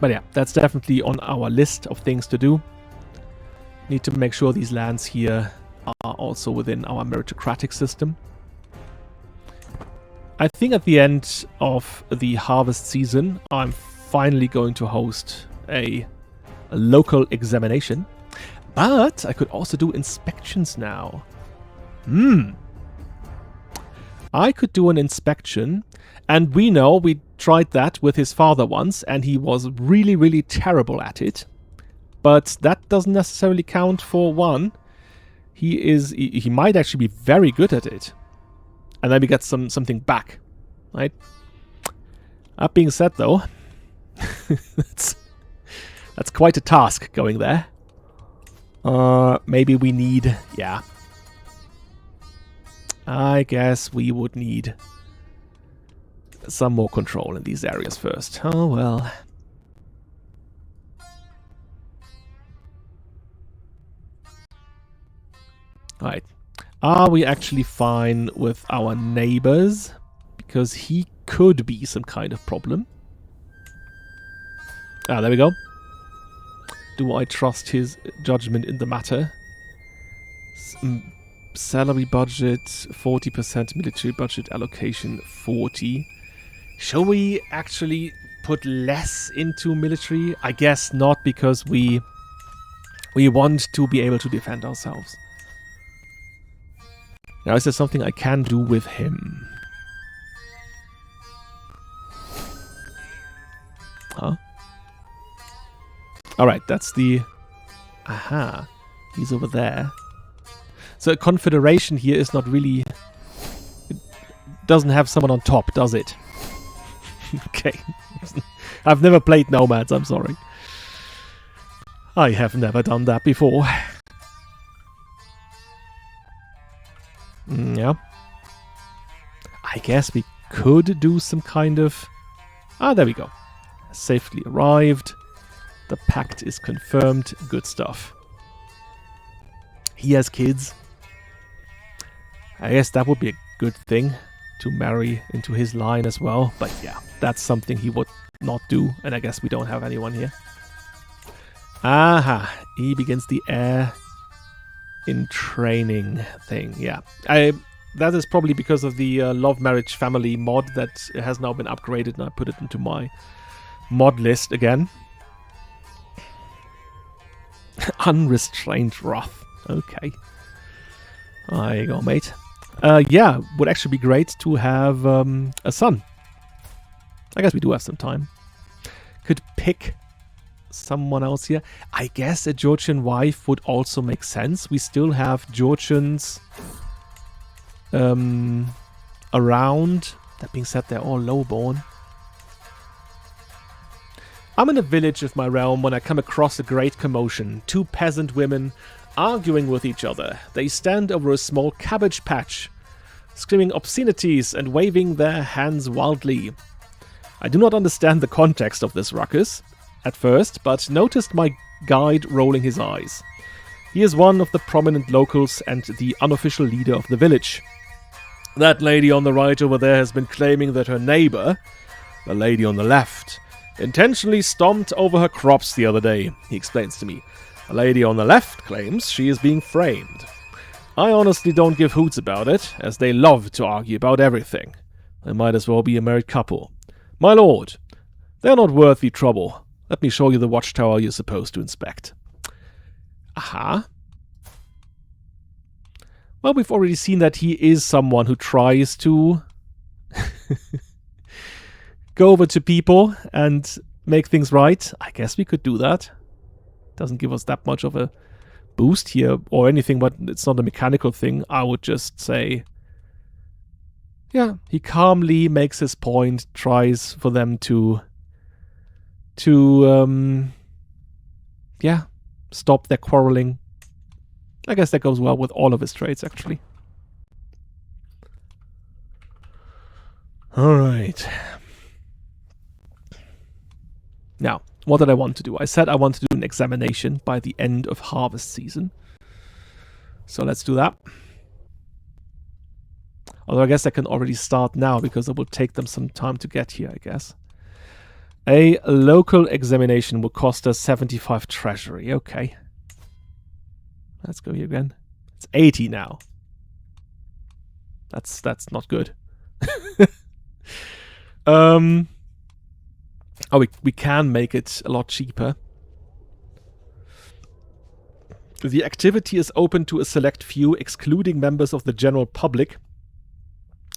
But yeah, that's definitely on our list of things to do. Need to make sure these lands here are also within our meritocratic system. I think at the end of the harvest season, I'm finally going to host a local examination. But I could also do inspections now. I could do an inspection, and we know we tried that with his father once, and he was really, really terrible at it. But that doesn't necessarily count for one. He might actually be very good at it. And then we get something back, right? That being said, though, that's quite a task going there. Maybe we need, yeah. I guess we would need some more control in these areas first. Oh well. Right. Are we actually fine with our neighbors? Because he could be some kind of problem. Ah, there we go. Do I trust his judgment in the matter? Salary budget, 40%, military budget allocation, 40. Shall we actually put less into military? I guess not, because we want to be able to defend ourselves. Now, is there something I can do with him? Huh? Alright, that's the... Aha. He's over there. So a confederation here is not really... It doesn't have someone on top, does it? Okay. I've never played Nomads, I'm sorry. I have never done that before. Yeah. I guess we could do some kind of... Ah, there we go. Safely arrived. The pact is confirmed. Good stuff. He has kids. I guess that would be a good thing to marry into his line as well. But yeah, that's something he would not do. And I guess we don't have anyone here. Aha. He begins the heir in training thing. Yeah. That is probably because of the love marriage family mod that has now been upgraded, and I put it into my mod list again. Unrestrained wrath. Okay. There you go, mate. Yeah, would actually be great to have a son. I guess we do have some time. Could pick someone else here. I guess a Georgian wife would also make sense. We still have Georgians around. That being said, they're all lowborn. I'm in a village of my realm when I come across a great commotion. Two peasant women arguing with each other. They stand over a small cabbage patch, screaming obscenities and waving their hands wildly. I do not understand the context of this ruckus at first, but noticed my guide rolling his eyes. He is one of the prominent locals and the unofficial leader of the village. That lady on the right over there has been claiming that her neighbor, the lady on the left, intentionally stomped over her crops the other day, he explains to me. The lady on the left claims she is being framed. I honestly don't give hoots about it, as they love to argue about everything. They might as well be a married couple. My lord, they're not worth the trouble. Let me show you the watchtower you're supposed to inspect. Aha. Well, we've already seen that he is someone who tries to go over to people and make things right. I guess we could do that. Doesn't give us that much of a boost here or anything, but it's not a mechanical thing. I would just say, yeah, he calmly makes his point, tries for them to stop their quarreling. I guess that goes well with all of his traits, actually. Alright. Now, what did I want to do? I said I want to do an examination by the end of harvest season. So let's do that. Although I guess I can already start now, because it will take them some time to get here, I guess. A local examination will cost us 75 treasury. Okay. Let's go here again. It's 80 now. That's not good. Oh, we can make it a lot cheaper. The activity is open to a select few, excluding members of the general public.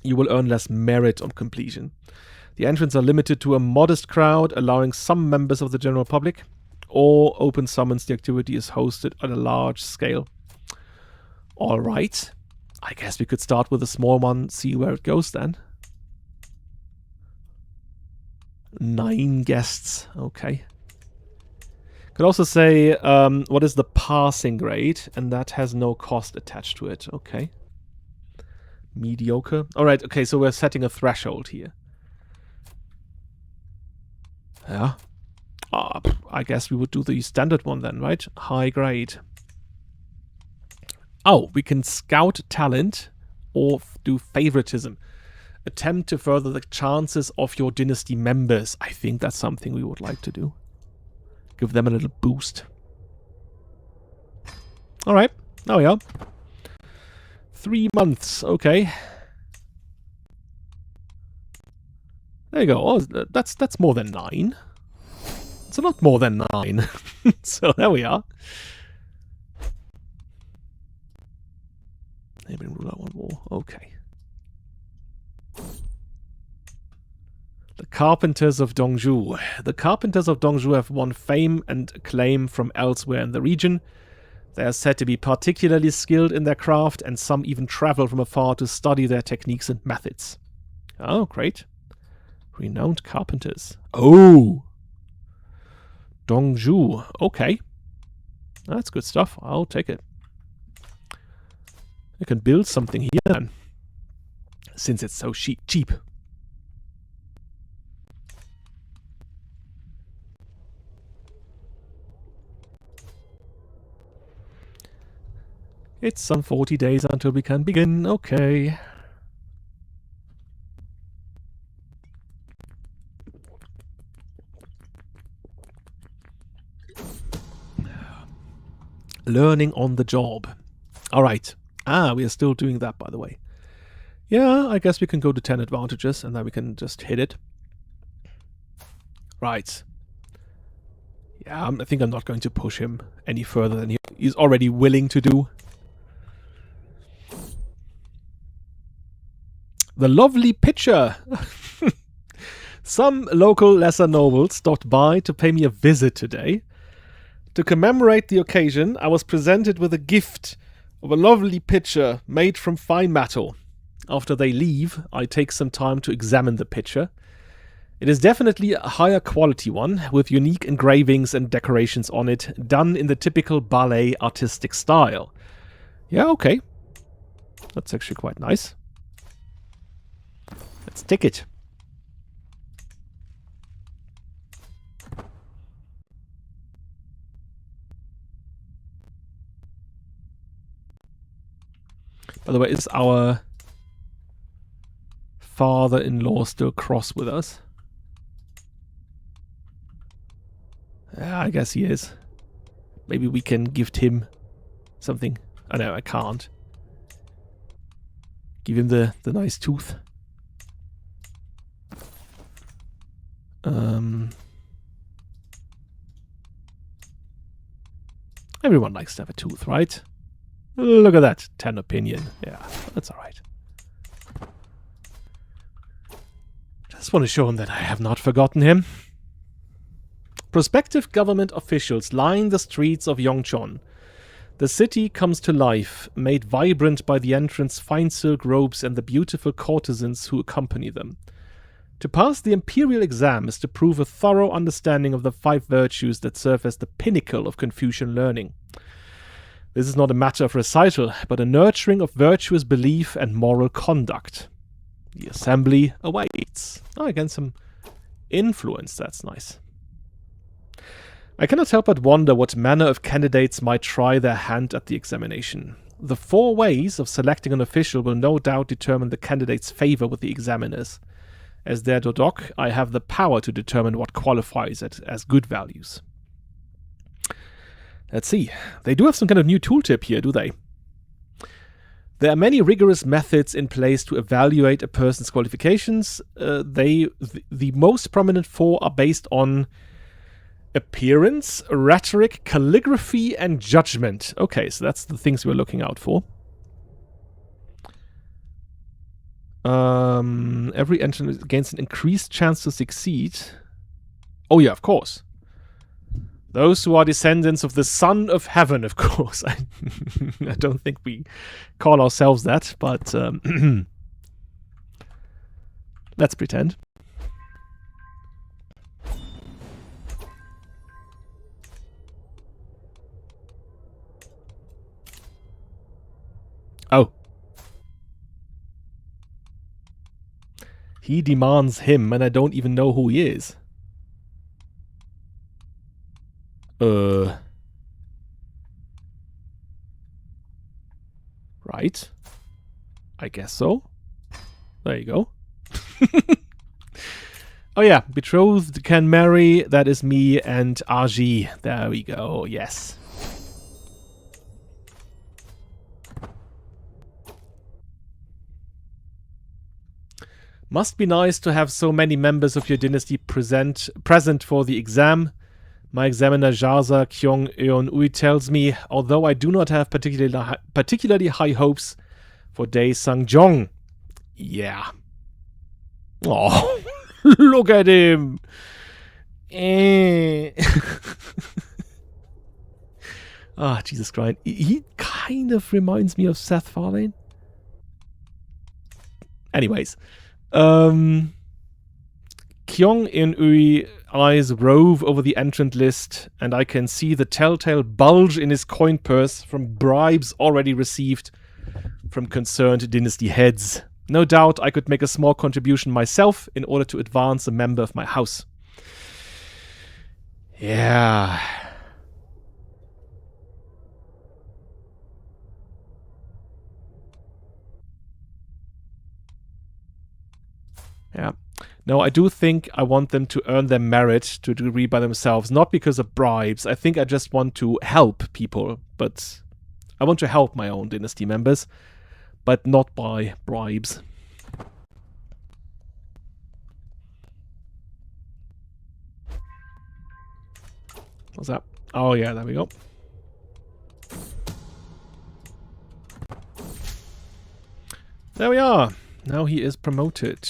you will earn less merit on completion. The entrants are limited to a modest crowd, allowing some members of the general public, or open summons. The activity is hosted at a large scale. Alright. I guess we could start with a small one, see where it goes then. 9 guests. Okay. Could also say, what is the passing grade? And that has no cost attached to it. Okay. Mediocre. Alright, okay, so we're setting a threshold here. Yeah. I guess we would do the standard one then, right? High grade. Oh, we can scout talent or do favoritism. Attempt to further the chances of your dynasty members. I think that's something we would like to do. Give them a little boost. Alright, there we are. 3 months, okay. There you go. Oh, that's more than 9. It's a lot more than 9. So there we are. Neighboring ruler, 1 more. Okay. The Carpenters of Dongzhou. The Carpenters of Dongzhou have won fame and acclaim from elsewhere in the region. They are said to be particularly skilled in their craft, and some even travel from afar to study their techniques and methods. Oh, great. Renowned carpenters. Oh! Dongzhou. Okay. That's good stuff. I'll take it. I can build something here then, since it's so cheap. It's some 40 days until we can begin. Okay. Learning on the job. Alright. We are still doing that, by the way. Yeah, I guess we can go to 10 advantages, and then we can just hit it. Right. Yeah, I think I'm not going to push him any further than he's already willing to do. The lovely pitcher. Some local lesser nobles stopped by to pay me a visit today. To commemorate the occasion, I was presented with a gift of a lovely pitcher made from fine metal. After they leave, I take some time to examine the pitcher. It is definitely a higher quality one, with unique engravings and decorations on it, done in the typical ballet artistic style. Yeah, okay. That's actually quite nice. Let's take it. By the way, is our father-in-law still cross with us? Yeah, I guess he is. Maybe we can gift him something. Oh no, I can't. Give him the nice tooth. Everyone likes to have a tooth, right? Look at that. 10 opinion. Yeah, that's alright. Just want to show him that I have not forgotten him. Prospective government officials line the streets of Yongchon. The city comes to life, made vibrant by the entrants' fine silk robes and the beautiful courtesans who accompany them. To pass the imperial exam is to prove a thorough understanding of the 5 virtues that serve as the pinnacle of Confucian learning. This is not a matter of recital, but a nurturing of virtuous belief and moral conduct. The assembly awaits. Oh, again, some influence. That's nice. I cannot help but wonder what manner of candidates might try their hand at the examination. The 4 ways of selecting an official will no doubt determine the candidate's favor with the examiners. As their Dodok, I have the power to determine what qualifies it as good values. Let's see. They do have some kind of new tooltip here, do they? There are many rigorous methods in place to evaluate a person's qualifications. The most prominent 4 are based on appearance, rhetoric, calligraphy, and judgment. Okay, so that's the things we're looking out for. Every entrant gains an increased chance to succeed. Oh yeah, of course. Those who are descendants of the Son of Heaven, of course. I don't think we call ourselves that, but let's pretend. Oh. He demands him, and I don't even know who he is. Right. I guess so. There you go. Oh yeah, betrothed can marry. That is me and Aji. There we go. Yes. Must be nice to have so many members of your dynasty present for the exam. My examiner Jaza Kyong-Eun-Ui tells me, although I do not have particularly high hopes for Dae Sang-jong. Yeah. Oh, look at him. Ah, Jesus Christ. He kind of reminds me of Seth MacFarlane. Anyways. Kyong-In-Ui eyes rove over the entrant list, and I can see the telltale bulge in his coin purse from bribes already received from concerned dynasty heads. No doubt I could make a small contribution myself in order to advance a member of my house. Yeah. Yeah. No, I do think I want them to earn their merit to a degree by themselves, not because of bribes. I think I just want to help people, but I want to help my own dynasty members, but not by bribes. What's that? Oh yeah, there we go. There we are. Now he is promoted.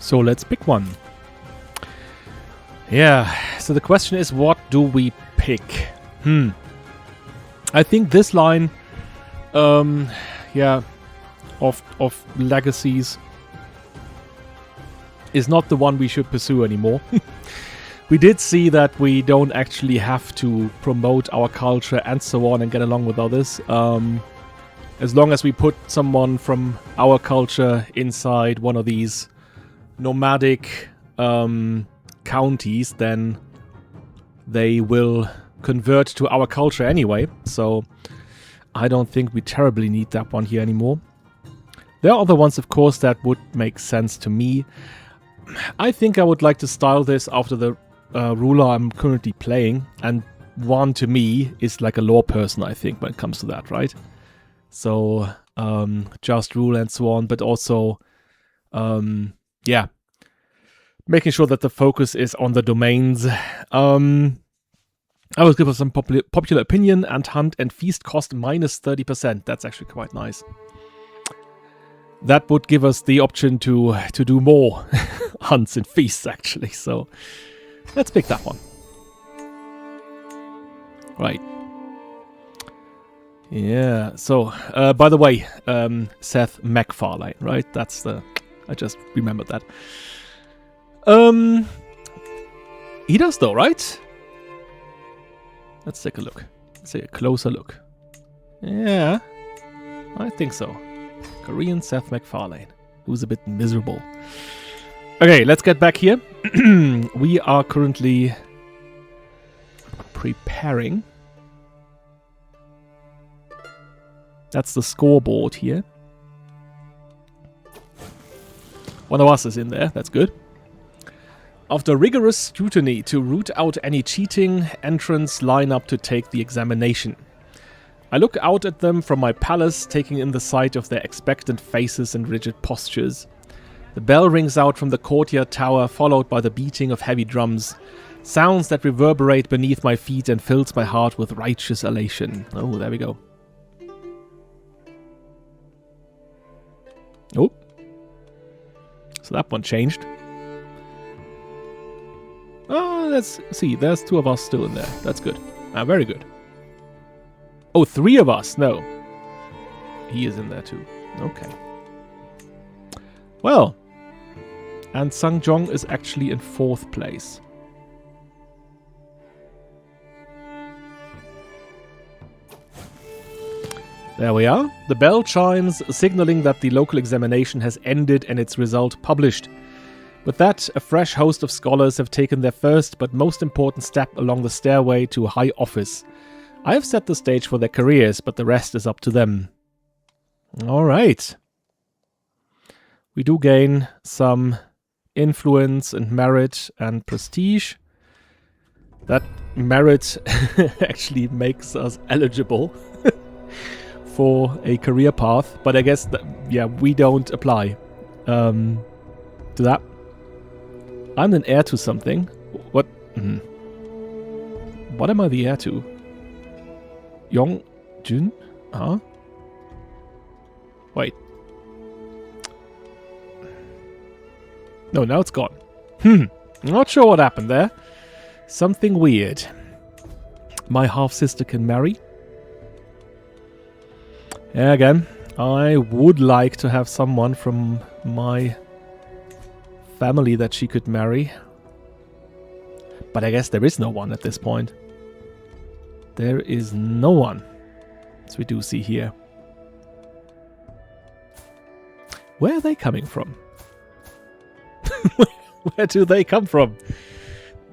So let's pick one. Yeah, so the question is, what do we pick? I think this line, yeah, of legacies is not the one we should pursue anymore. We did see that we don't actually have to promote our culture and so on and get along with others. As long as we put someone from our culture inside one of these nomadic counties, then they will convert to our culture anyway. So I don't think we terribly need that one here anymore. There are other ones, of course, that would make sense to me. I think I would like to style this after the ruler I'm currently playing, and one to me is like a law person, I think, when it comes to that, right? So just rule and so on, but also yeah, making sure that the focus is on the domains. I will give us some popular opinion, and hunt and feast cost minus 30%. That's actually quite nice. That would give us the option to do more hunts and feasts, actually. So let's pick that one. Right. Yeah. So, by the way, Seth MacFarlane, right? That's the... I just remembered that. He does though, right? Let's take a look. Let's take a closer look. Yeah, I think so. Korean Seth MacFarlane, who's a bit miserable. Okay, let's get back here. We are currently preparing. That's the scoreboard here. One of us is in there, that's good. After rigorous scrutiny to root out any cheating, entrants line up to take the examination. I look out at them from my palace, taking in the sight of their expectant faces and rigid postures. The bell rings out from the courtyard tower, followed by the beating of heavy drums. Sounds that reverberate beneath my feet and fills my heart with righteous elation. Oh, there we go. Oh. So that one changed. Oh, let's see. There's 2 of us still in there. That's good. Very good. Oh, 3 of us. No. He is in there too. Okay. Well. And Sangjong is actually in 4th place. There we are. The bell chimes, signaling that the local examination has ended and its result published. With that, a fresh host of scholars have taken their first but most important step along the stairway to high office. I have set the stage for their careers, but the rest is up to them. Alright. We do gain some influence and merit and prestige. That merit actually makes us eligible for a career path, but I guess that, yeah, we don't apply to that. I'm an heir to something. What? What am I the heir to? Yong-Jun? Huh? Wait. No, now it's gone. Not sure what happened there. Something weird. My half-sister can marry. Yeah, again, I would like to have someone from my family that she could marry. But I guess there is no one at this point. There is no one, as we do see here. Where are they coming from? Where do they come from?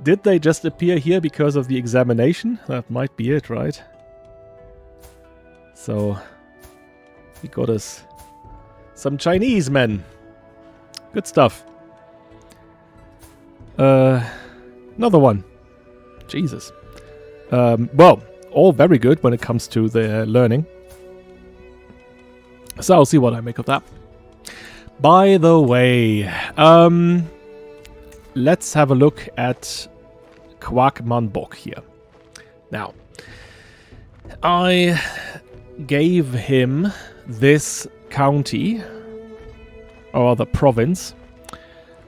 Did they just appear here because of the examination? That might be it, right? So, we got us some Chinese men. Good stuff. Another one. Jesus. Well, all very good when it comes to their learning. So I'll see what I make of that. By the way, let's have a look at Kwak Manbok here. Now, I gave him this county, or the province,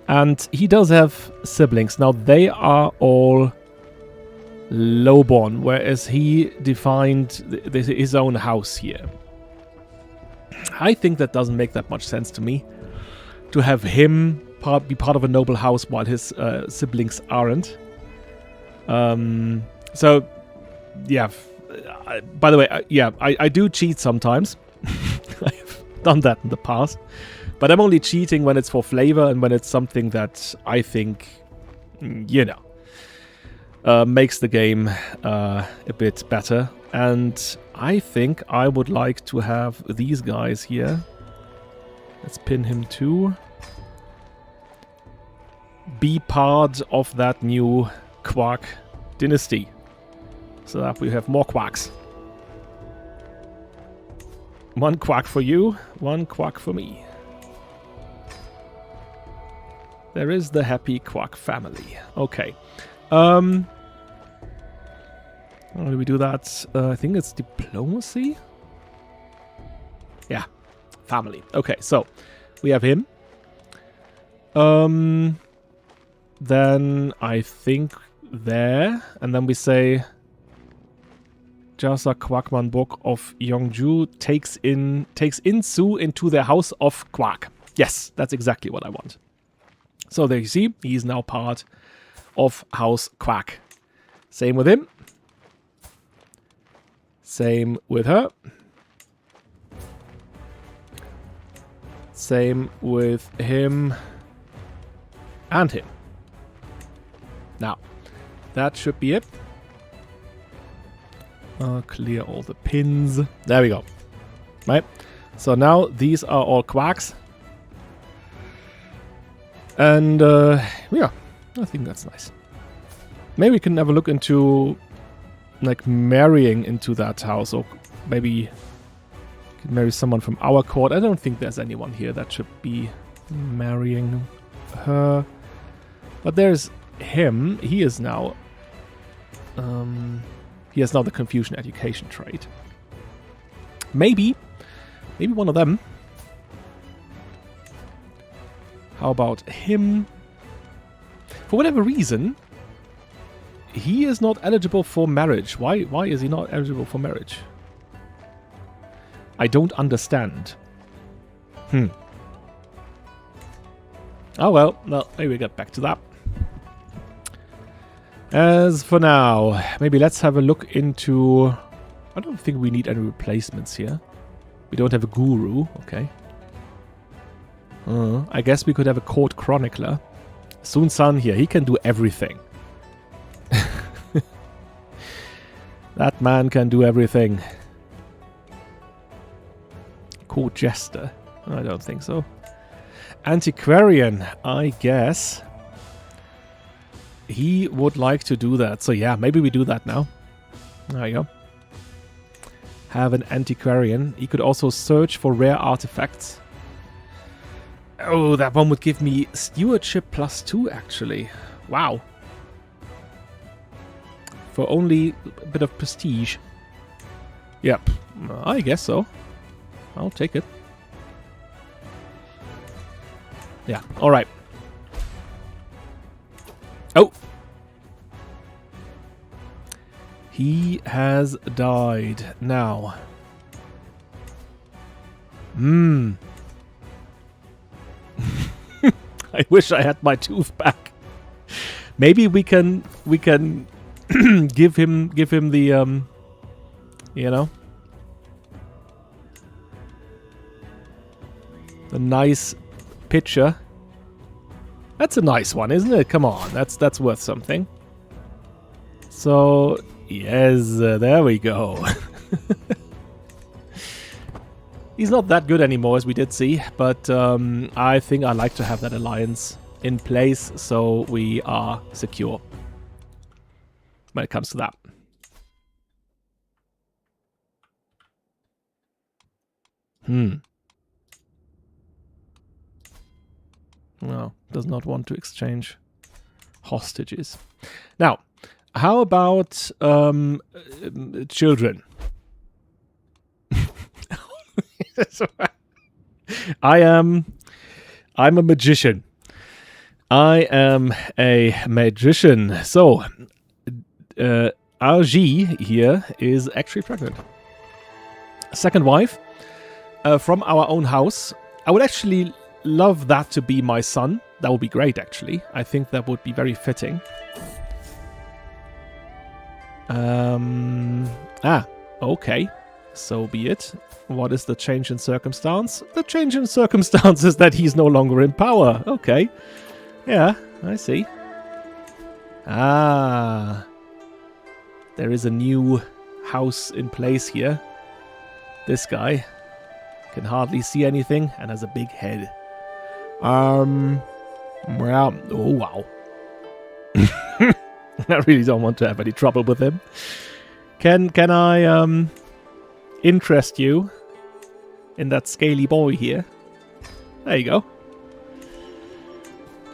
and he does have siblings. Now, they are all lowborn, whereas he defined his own house here. I think that doesn't make that much sense to me, to have him be part of a noble house while his siblings aren't. So, yeah. By the way, I do cheat sometimes. I've done that in the past. But I'm only cheating when it's for flavor and when it's something that I think, makes the game a bit better. And I think I would like to have these guys here. Let's pin him too. Be part of that new Kwak dynasty. So that we have more quacks. 1 quack for you, 1 quack for me. There is the happy Kwak family. Okay. How do we do that? I think it's diplomacy? Yeah. Family. Okay, so we have him. Then I think there. And then we say Jasa Kwak Manbok of Yongju takes Insu into their house of Kwak. Yes, that's exactly what I want. So there you see, he's now part of House Kwak. Same with him. Same with her. Same with him. And him. Now, that should be it. Clear all the pins. There we go. Right. So now these are all quacks. And yeah, I think that's nice. Maybe we can have a look into like marrying into that house, or maybe marry someone from our court. I don't think there's anyone here that should be marrying her. But there's him. He is now... he has now the Confucian education trait. Maybe one of them. How about him? For whatever reason, he is not eligible for marriage. Why is he not eligible for marriage? I don't understand. Oh well, maybe we get back to that. As for now, maybe let's have a look into... I don't think we need any replacements here. We don't have a guru, okay. I guess we could have a court chronicler. Sun San here, he can do everything. That man can do everything. Court jester? I don't think so. Antiquarian, I guess. He would like to do that. So yeah, maybe we do that now. There you go. Have an antiquarian. He could also search for rare artifacts. Oh, that one would give me stewardship +2, actually. Wow. For only a bit of prestige. Yep, I guess so. I'll take it. Yeah, alright. Oh! He has died. Now. I wish I had my tooth back. Maybe we can give him the you know, the nice picture. That's a nice one, isn't it? Come on, that's worth something. So yes, there we go. He's not that good anymore, as we did see, but I think I like to have that alliance in place so we are secure when it comes to that. No, does not want to exchange hostages. Now, how about children? I'm a magician. I am a magician. So, RG here is actually pregnant. Second wife from our own house. I would actually love that to be my son. That would be great, actually. I think that would be very fitting. Okay. So be it. What is the change in circumstance? The change in circumstance is that he's no longer in power. Okay. Yeah, I see. Ah. There is a new house in place here. This guy can hardly see anything and has a big head. Well, oh wow. I really don't want to have any trouble with him. Can I interest you in that scaly boy here? There you go.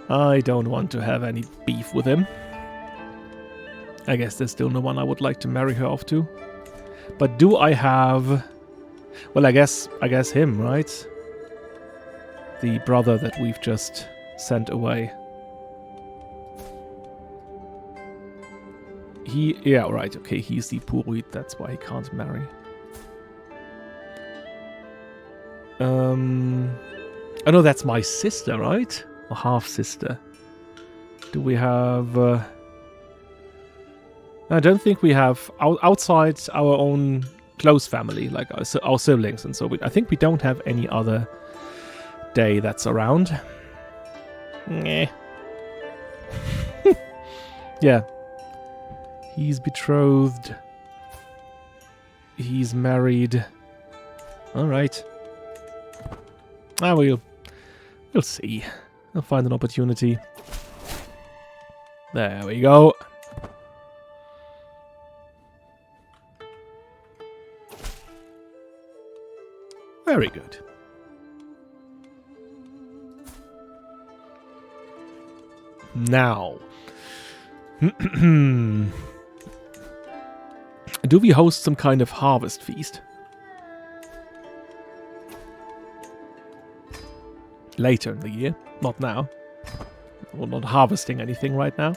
I don't want to have any beef with him. I guess there's still no one I would like to marry her off to. But do I have... Well, I guess him, right? The brother that we've just sent away. Yeah, right, okay, he's the Puruit, that's why he can't marry. Oh no, that's my sister, right? Or half-sister. Do we have... I don't think we have... Outside our own close family, like our siblings, and so I think we don't have any other Dae that's around. Nyeh. Yeah. He's betrothed. He's married. Alright. We'll see. I'll find an opportunity. There we go. Very good. Now. Do we host some kind of harvest feast? Later in the year, not now. We're not harvesting anything right now.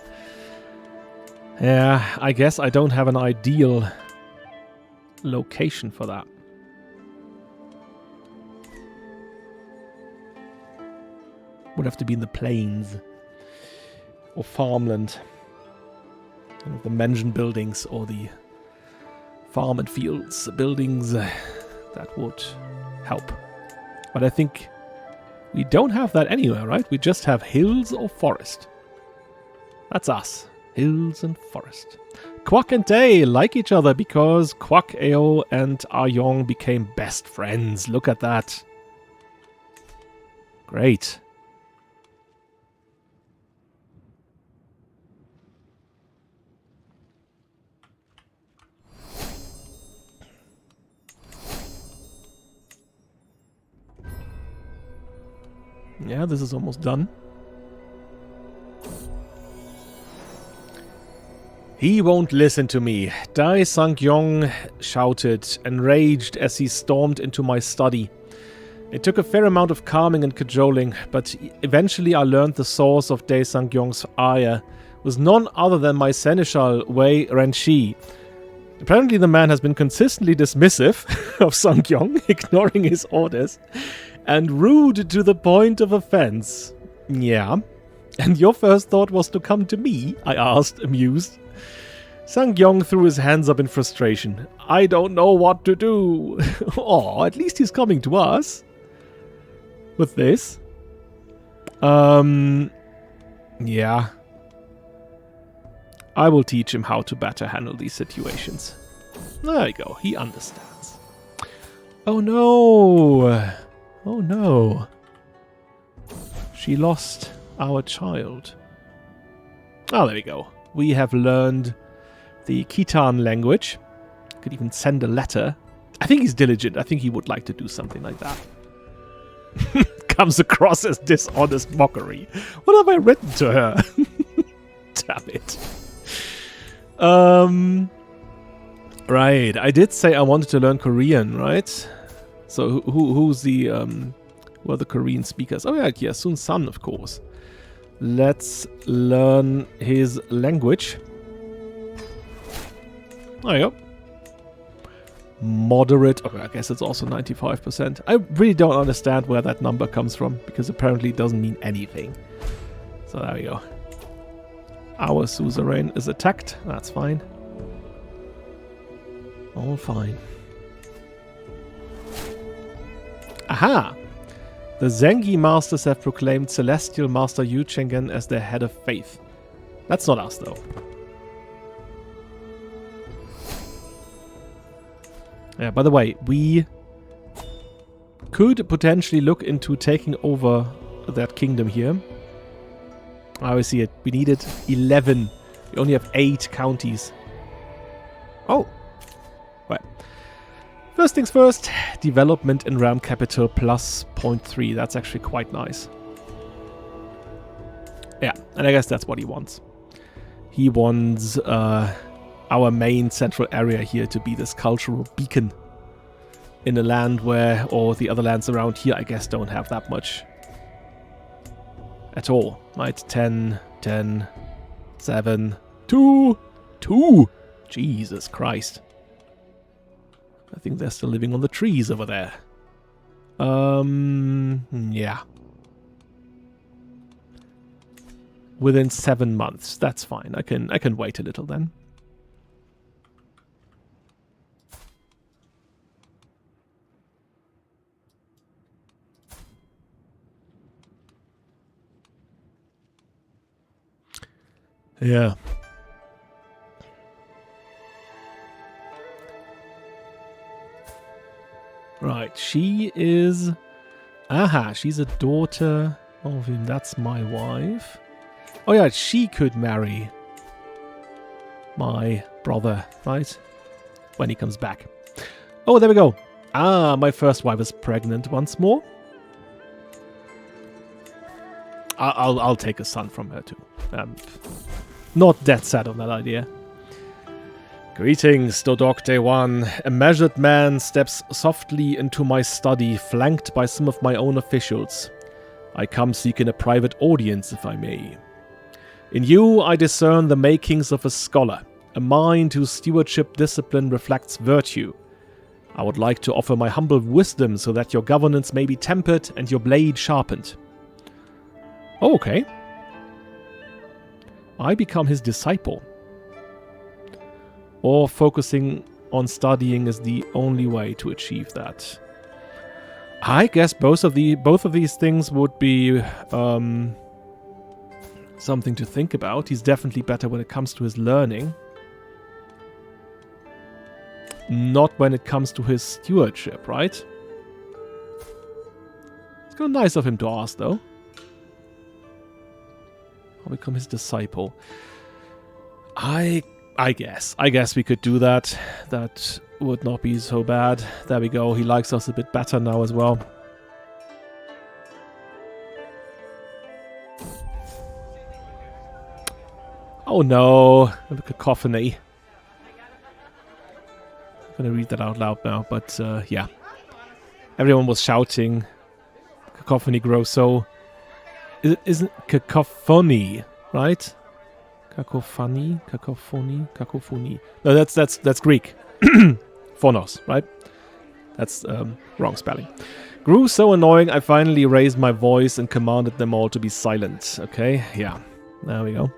Yeah, I guess I don't have an ideal location for that. Would have to be in the plains or farmland. One of the mansion buildings or the farm and fields buildings. That would help. But I think we don't have that anywhere, right? We just have hills or forest. That's us. Hills and forest. Quack and Dae like each other because Quack, Ao, and Ayong became best friends. Look at that. Great. Yeah, this is almost done. He won't listen to me. Dae Hong-Yun shouted, enraged as he stormed into my study. It took a fair amount of calming and cajoling, but eventually I learned the source of Dae Hong-Yun's ire was none other than my seneschal, Wei Renshi. Apparently the man has been consistently dismissive of Hong-Yun, ignoring his orders, and rude to the point of offense. Yeah. And your first thought was to come to me? I asked, amused. Hong-Yun threw his hands up in frustration. I don't know what to do. Oh, at least he's coming to us. With this. Yeah. I will teach him how to better handle these situations. There you go, he understands. Oh no! Oh no. She lost our child. Oh, there we go. We have learned the Khitan language. Could even send a letter. I think he's diligent. I think he would like to do something like that. Comes across as dishonest mockery. What have I written to her? Damn it. Right. I did say I wanted to learn Korean, right? So who's the who are the Korean speakers? Oh yeah, Sun San, of course. Let's learn his language. There you go. Moderate. Okay, I guess it's also 95%. I really don't understand where that number comes from, because apparently it doesn't mean anything. So there we go. Our suzerain is attacked. That's fine. All fine. Aha! The Zengi Masters have proclaimed Celestial Master Yu Chengen as their head of faith. That's not us, though. Yeah, by the way, we could potentially look into taking over that kingdom here. I see it. We needed 11. We only have 8 counties. Oh. Right. First things first, development in realm capital plus 0.3. That's actually quite nice. Yeah, and I guess that's what he wants. He wants our main central area here to be this cultural beacon in a land where, or the other lands around here, I guess, don't have that much at all. Right, 10, 10, 7, 2, 2. Jesus Christ. I think they're still living on the trees over there. Yeah. Within 7 months. That's fine. I can wait a little then. Yeah. Right, she is... Aha, she's a daughter of him. That's my wife. Oh yeah, she could marry my brother, right? When he comes back. Oh, there we go. Ah, my first wife is pregnant once more. I'll take a son from her too. Not that sad on that idea. Greetings, Dodok Day 1. A measured man steps softly into my study, flanked by some of my own officials. I come seeking a private audience, if I may. In you, I discern the makings of a scholar, a mind whose stewardship discipline reflects virtue. I would like to offer my humble wisdom so that your governance may be tempered and your blade sharpened. Oh, okay. I become his disciple. Or focusing on studying is the only way to achieve that. I guess both of these things would be something to think about. He's definitely better when it comes to his learning. Not when it comes to his stewardship, right? It's kind of nice of him to ask, though. I'll become his disciple. I guess we could do that. That would not be so bad. There we go. He likes us a bit better now as well. Oh no, the cacophony. I'm gonna read that out loud now, but yeah. Everyone was shouting. Cacophony grows so... Isn't cacophony, right? Cacophony? No, that's Greek. Phonos, right? That's wrong spelling. Grew so annoying, I finally raised my voice and commanded them all to be silent. Okay, yeah. There we go.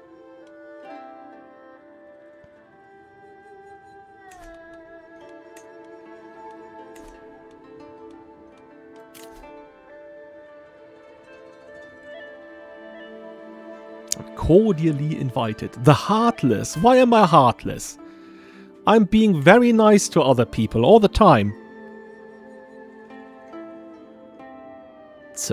Cordially invited. The heartless. Why am I heartless? I'm being very nice to other people all the time. Tch.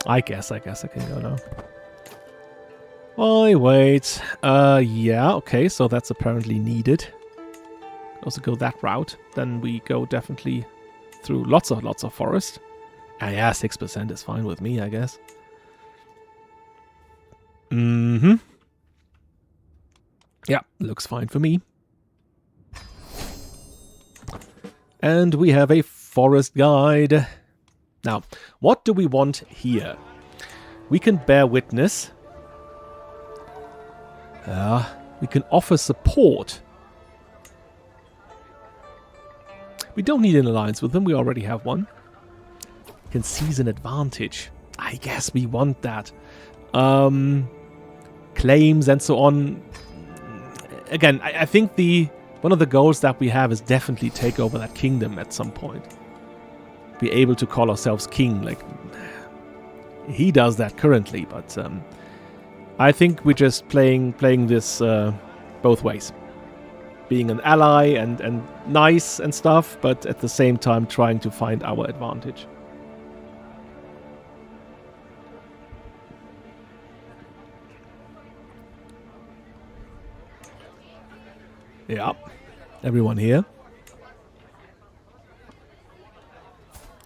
I guess I can go now. Wait. Yeah, okay, so that's apparently needed. Also go that route. Then we go definitely through lots of forest. And yeah, 6% is fine with me, I guess. Mm-hmm. Yeah, looks fine for me. And we have a forest guide. Now, what do we want here? We can bear witness. We can offer support. We don't need an alliance with them. We already have one. We can seize an advantage. I guess we want that. Claims and so on. Again, I think one of the goals that we have is definitely take over that kingdom at some point. Be able to call ourselves king. Like, he does that currently, but... I think we're just playing this both ways. Being an ally and nice and stuff, but at the same time trying to find our advantage. Yeah. Everyone here.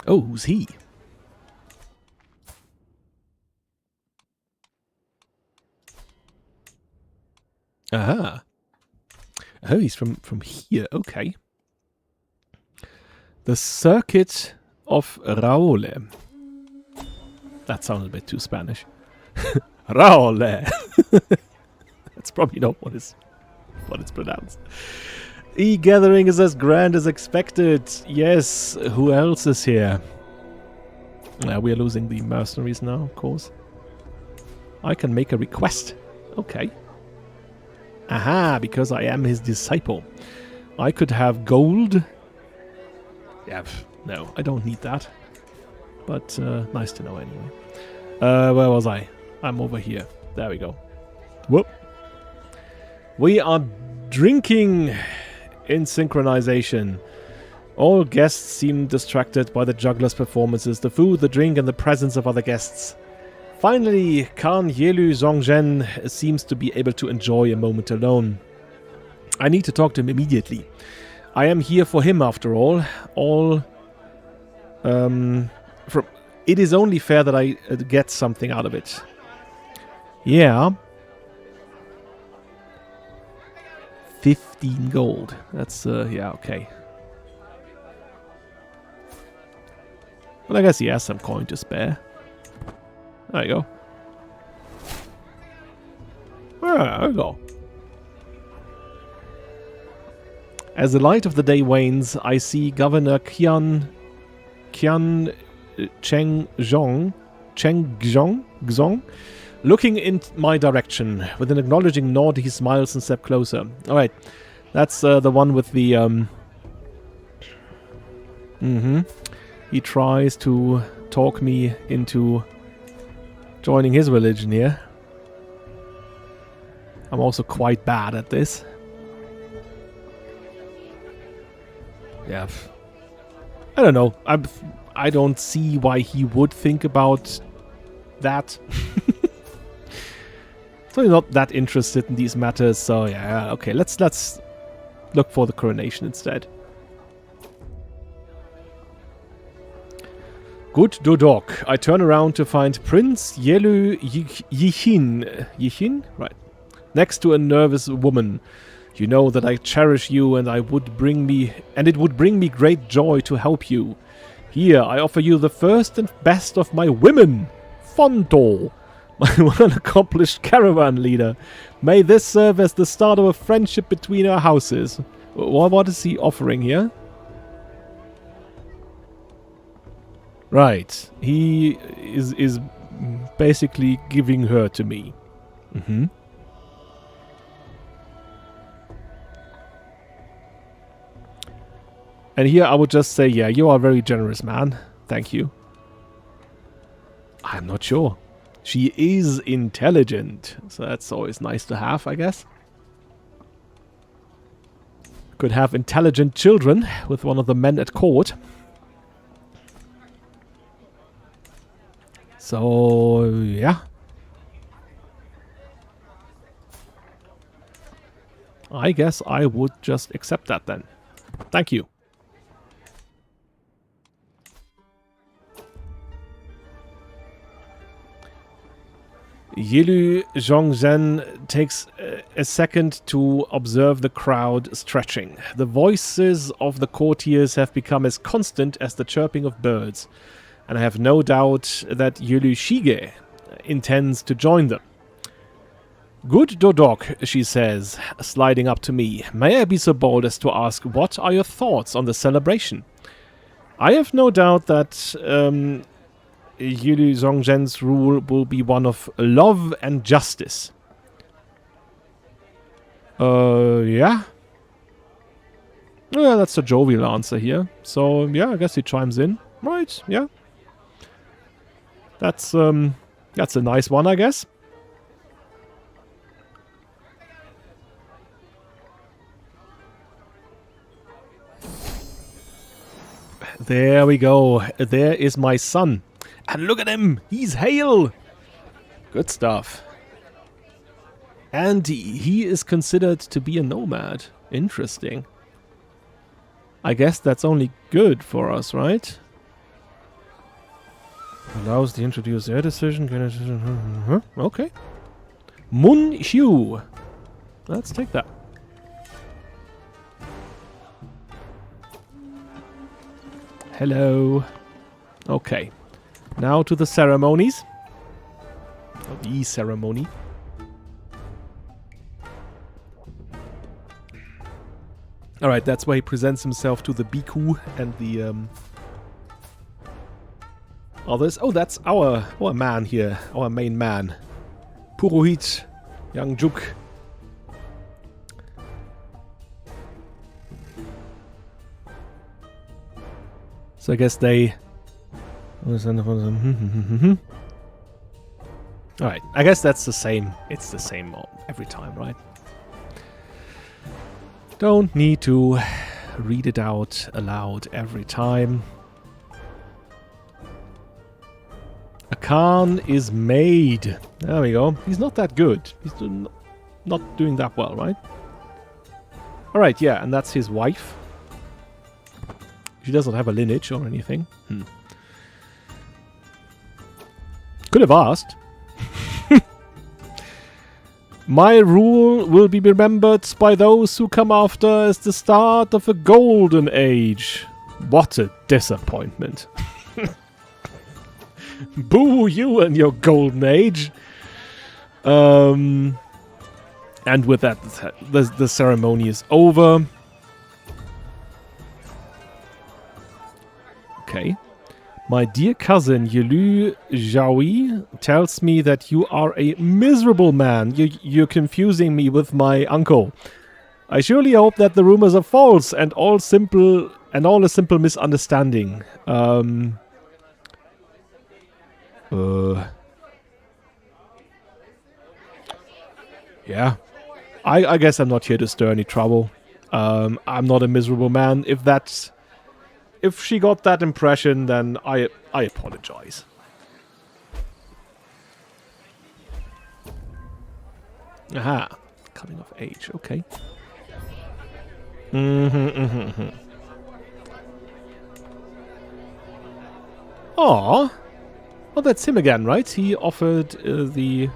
Oh, who's he? Aha. Oh, he's from here. Okay. The Circuit of Raole. That sounds a bit too Spanish. Raole. That's probably not what it's pronounced. E-gathering is as grand as expected. Yes, who else is here? We are losing the mercenaries now, of course. I can make a request. Okay. Aha, because I am his disciple. I could have gold. Yeah, no, I don't need that. But nice to know anyway. Where was I? I'm over here. There we go. Whoop. We are drinking in synchronization. All guests seem distracted by the juggler's performances, the food, the drink, and the presence of other guests. Finally, Khan Yelu Zongzhen seems to be able to enjoy a moment alone. I need to talk to him immediately. I am here for him after all. It is only fair that I get something out of it. Yeah. 15 gold. That's, yeah, okay. Well, I guess he has some coin to spare. There you go. There we go. As the light of the day wanes, I see Governor Qian Cheng-Zhong, looking in my direction. With an acknowledging nod, he smiles and steps closer. Alright, that's the one with the... He tries to talk me into joining his religion here. I'm also quite bad at this. Yeah. I don't know. I don't see why he would think about that. So he's not that interested in these matters, so yeah, okay, let's look for the coronation instead. Good Dodok. I turn around to find Prince Yelu Yichin. Yichin? Right. Next to a nervous woman. You know that I cherish you and it would bring me great joy to help you. Here, I offer you the first and best of my women, Fonto, my well-accomplished caravan leader. May this serve as the start of a friendship between our houses. What is he offering here? Right, he is basically giving her to me. And here I would just say, yeah, you are a very generous man. Thank you. I'm not sure. She is intelligent, so that's always nice to have, I guess. Could have intelligent children with one of the men at court. So, yeah. I guess I would just accept that then. Thank you. Yilu Zhongzhen takes a second to observe the crowd stretching. The voices of the courtiers have become as constant as the chirping of birds, and I have no doubt that Yilu Shige intends to join them. Good Dodok, she says, sliding up to me. May I be so bold as to ask, what are your thoughts on the celebration? I have no doubt that Yilu Zhongzhen's rule will be one of love and justice. Yeah? Yeah, that's a jovial answer here. So, yeah, I guess he chimes in. Right, yeah. That's a nice one, I guess. There we go. There is my son. And look at him! He's hale! Good stuff. And he is considered to be a nomad. Interesting. I guess that's only good for us, right? Allows the introduce their decision. Okay. Mun Xiu. Let's take that. Hello. Okay. Now to the ceremonies. Or the ceremony. Alright, that's where he presents himself to the Bhikkhu and the others. Oh, that's our man here. Our main man. Purohit Yangjuk. So I guess they... Alright, I guess that's the same. It's the same every time, right? Don't need to read it out aloud every time. A Khan is made. There we go. He's not that good. He's not doing that well, right? Alright, yeah, and that's his wife. She doesn't have a lineage or anything. Could have asked. My rule will be remembered by those who come after as the start of a golden age. What a disappointment. Boo you and your golden age. And with that, the ceremony is over. Okay. My dear cousin Yelu Zhaoui tells me that you are a miserable man. You're confusing me with my uncle. I surely hope that the rumors are false and all a simple misunderstanding. Yeah. I guess I'm not here to stir any trouble. I'm not a miserable man. If she got that impression, then I apologize. Aha. Coming of age. Okay. Aww. Oh, that's him again, right? He offered the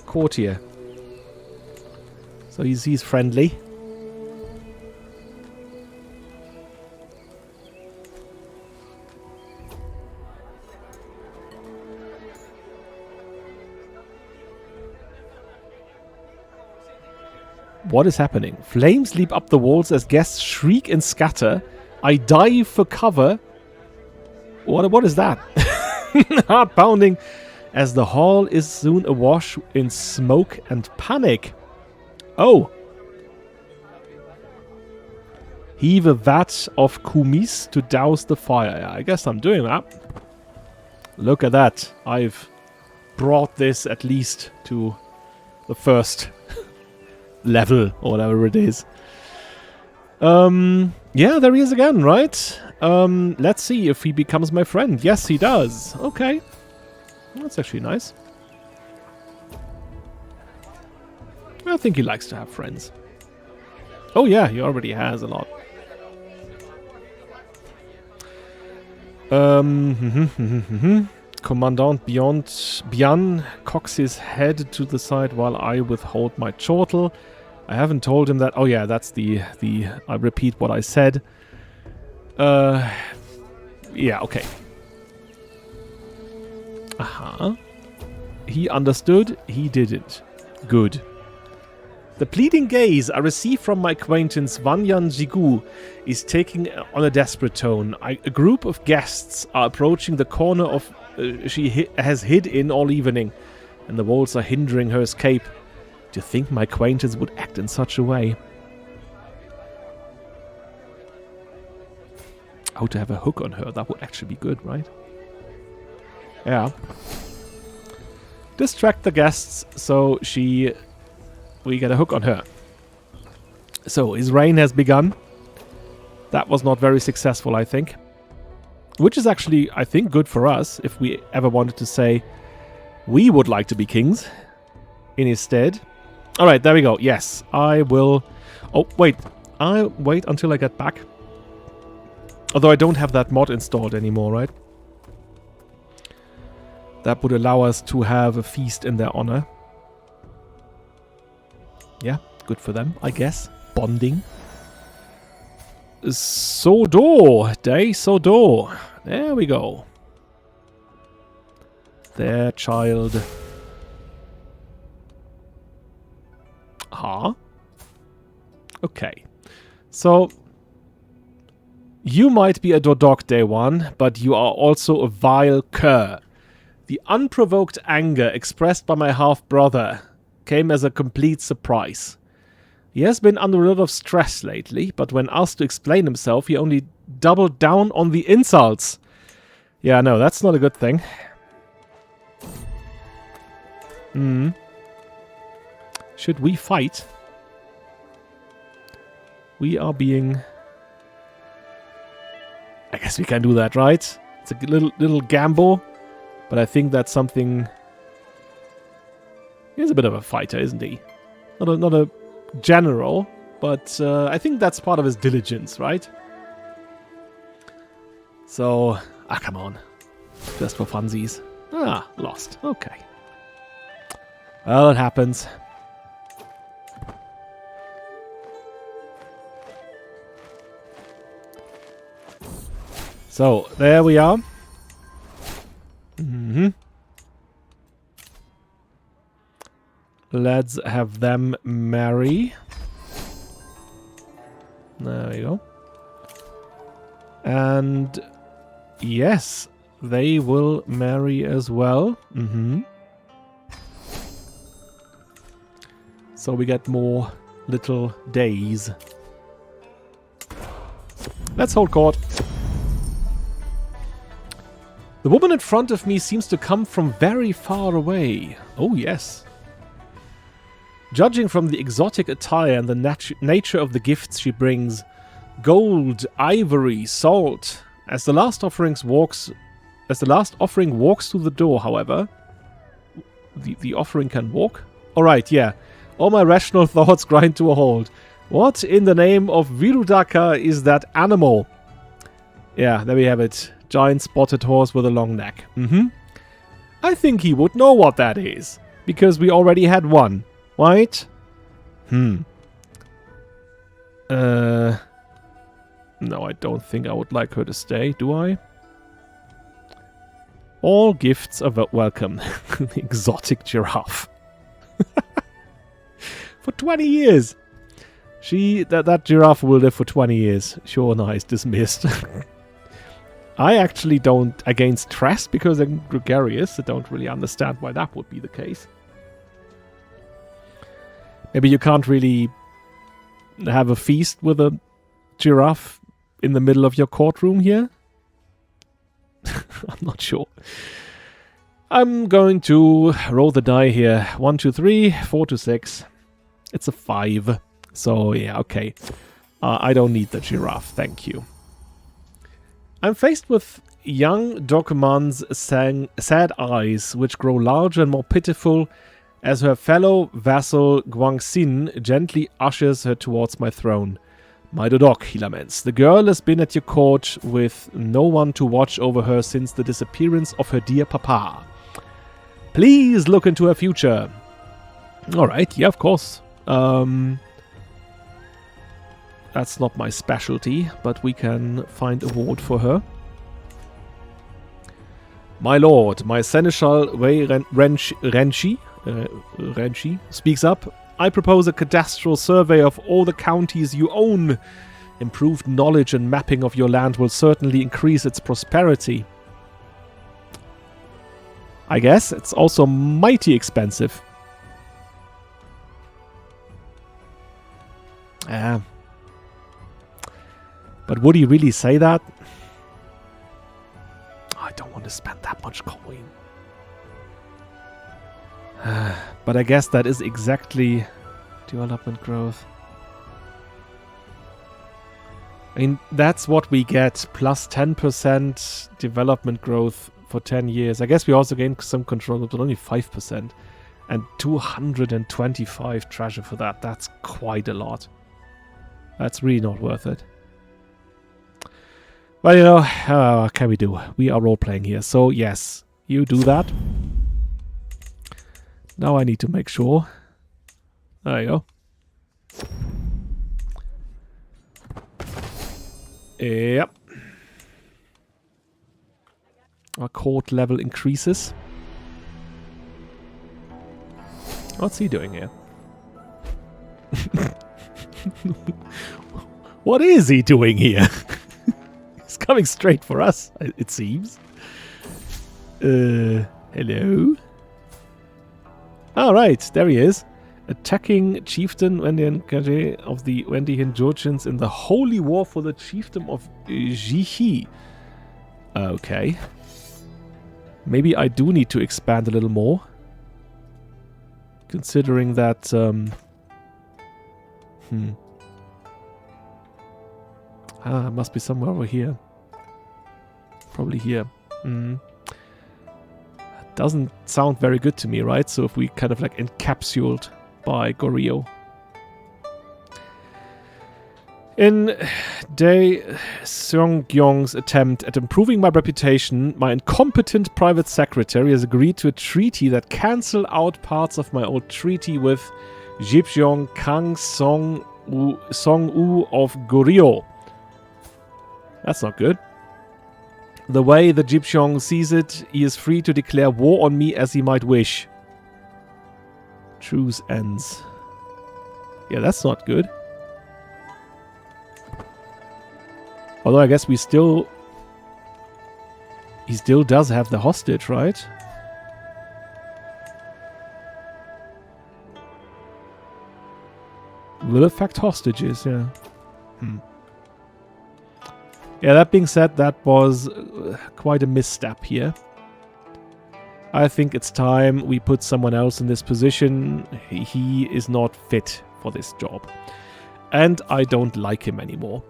courtier. So he's friendly. What is happening? Flames leap up the walls as guests shriek and scatter. I dive for cover. What is that? Heart pounding as the hall is soon awash in smoke and panic. Oh. Heave a vat of kumis to douse the fire. Yeah, I guess I'm doing that. Look at that. I've brought this at least to the first level or whatever it is. Yeah, there he is again, right? Let's see if he becomes my friend. Yes, he does. Okay. That's actually nice. I think he likes to have friends. Oh yeah, he already has a lot. Commandant Bian cocks his head to the side while I withhold my chortle. I haven't told him that. Oh yeah, that's the I repeat what I said. Yeah, okay. Aha. He understood, he didn't. Good. The pleading gaze I receive from my acquaintance Wanyan Jigu is taking on a desperate tone. A group of guests are approaching the corner of she has hid in all evening, and the walls are hindering her escape. Do you think my acquaintance would act in such a way? Oh, to have a hook on her, that would actually be good, right? Yeah. Distract the guests so we get a hook on her. So, his reign has begun. That was not very successful, I think. Which is actually, I think, good for us if we ever wanted to say we would like to be kings in his stead. Alright, there we go. Yes, I will... Oh, wait. I'll wait until I get back. Although I don't have that mod installed anymore, right? That would allow us to have a feast in their honor. Yeah, good for them, I guess. Bonding. Sodor. Dae Sodor. There we go. Their child. Huh? Okay. So, you might be a Dodok Day One, but you are also a vile cur. The unprovoked anger expressed by my half-brother came as a complete surprise. He has been under a lot of stress lately, but when asked to explain himself, he only doubled down on the insults. Yeah, no, that's not a good thing. Should we fight? We are being... I guess we can do that, right? It's a little gamble, But I think that's something... He's a bit of a fighter, isn't he? Not a general, but I think that's part of his diligence, right? So, come on. Just for funsies. Lost. Okay. Well, it happens. So, there we are. Let's have them marry. There we go. And yes, they will marry as well. So we get more little days. Let's hold court. The woman in front of me seems to come from very far away. Oh yes. Judging from the exotic attire and the nature of the gifts she brings, gold, ivory, salt. As the last offering walks through the door, however, the offering can walk. All right, yeah. All my rational thoughts grind to a halt. What in the name of Virudaka is that animal? Yeah, there we have it. Giant spotted horse with a long neck. I think he would know what that is, because we already had one. Right? No, I don't think I would like her to stay, do I? All gifts are welcome. The exotic giraffe. For 20 years. That giraffe will live for 20 years. Sure, nice, dismissed. I actually don't against stress because I'm gregarious. I don't really understand why that would be the case. Maybe you can't really have a feast with a giraffe in the middle of your courtroom here? I'm not sure. I'm going to roll the die here. 1, 2, 3, 4 to 6. It's a 5. So, yeah, okay. I don't need the giraffe, thank you. I'm faced with young Dokuman's sad eyes, which grow larger and more pitiful as her fellow vassal Guangxin gently ushers her towards my throne. My Dodok, he laments. The girl has been at your court with no one to watch over her since the disappearance of her dear papa. Please look into her future. Alright, yeah, of course. That's not my specialty, but we can find a ward for her. My lord, my seneschal Wei Renshi speaks up. I propose a cadastral survey of all the counties you own. Improved knowledge and mapping of your land will certainly increase its prosperity. I guess it's also mighty expensive. But would he really say that? I don't want to spend that much coin. But I guess that is exactly development growth. I mean, that's what we get. Plus 10% development growth for 10 years. I guess we also gain some control, but only 5%. And 225 treasure for that. That's quite a lot. That's really not worth it. Well, you know, what can we do? We are role-playing here. So, yes, you do that. Now I need to make sure. There you go. Yep. Our court level increases. What's he doing here? What is he doing here? He's coming straight for us, it seems. Hello? Alright, there he is. Attacking chieftain Wendian Kaje of the Wendian Jurchens in the holy war for the chiefdom of Jihi. Okay. Maybe I do need to expand a little more. Considering that... it must be somewhere over here. Probably here. Doesn't sound very good to me, right? So if we kind of like encapsulated by Goryeo. In Dae Hong-Yun's attempt at improving my reputation, my incompetent private secretary has agreed to a treaty that cancels out parts of my old treaty with Jipjeong Kang Song-u of Goryeo. That's not good. The way the Jipjeong sees it, he is free to declare war on me as he might wish. Truce ends. Yeah, that's not good. Although I guess he still does have the hostage, right? Will affect hostages, yeah. Yeah, that being said, that was quite a misstep here. I think it's time we put someone else in this position. He is not fit for this job. And I don't like him anymore.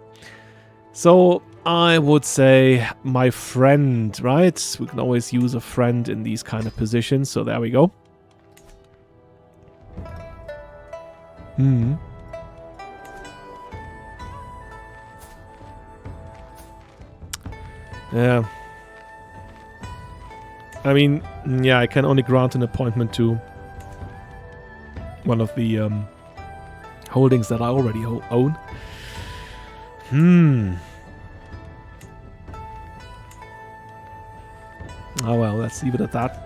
So I would say my friend, right? We can always use a friend in these kind of positions. So there we go. Yeah. I mean, yeah, I can only grant an appointment to one of the holdings that I already own. Oh well, let's leave it at that.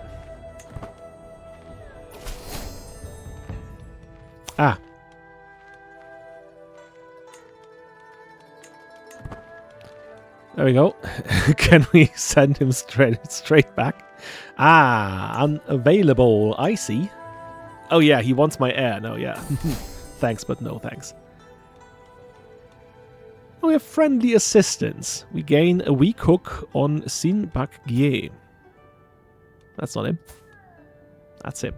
Ah. There we go. Can we send him straight back? Ah, unavailable. I see. Oh yeah, he wants my heir. No, yeah. Thanks, but no thanks. Oh, we have friendly assistance. We gain a weak hook on Sin Bak Gye. That's not him. That's him.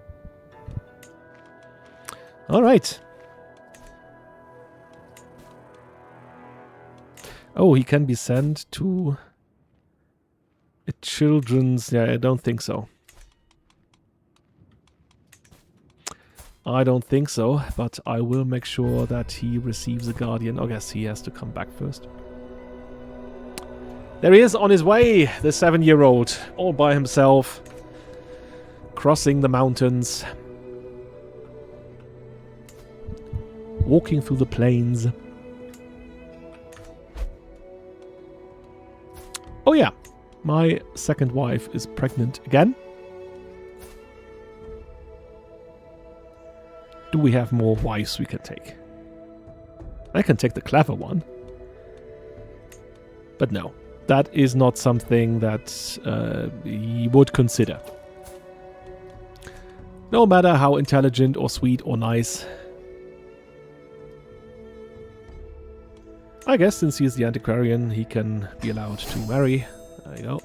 All right. Oh, he can be sent to a children's... Yeah, I don't think so. I don't think so, but I will make sure that he receives a guardian. I guess he has to come back first. There he is on his way, the 7-year-old, all by himself, crossing the mountains, walking through the plains. Oh yeah, my second wife is pregnant again. Do we have more wives we can take? I can take the clever one. But no, that is not something that he would consider. No matter how intelligent or sweet or nice. I guess since he is the antiquarian, he can be allowed to marry. There you go.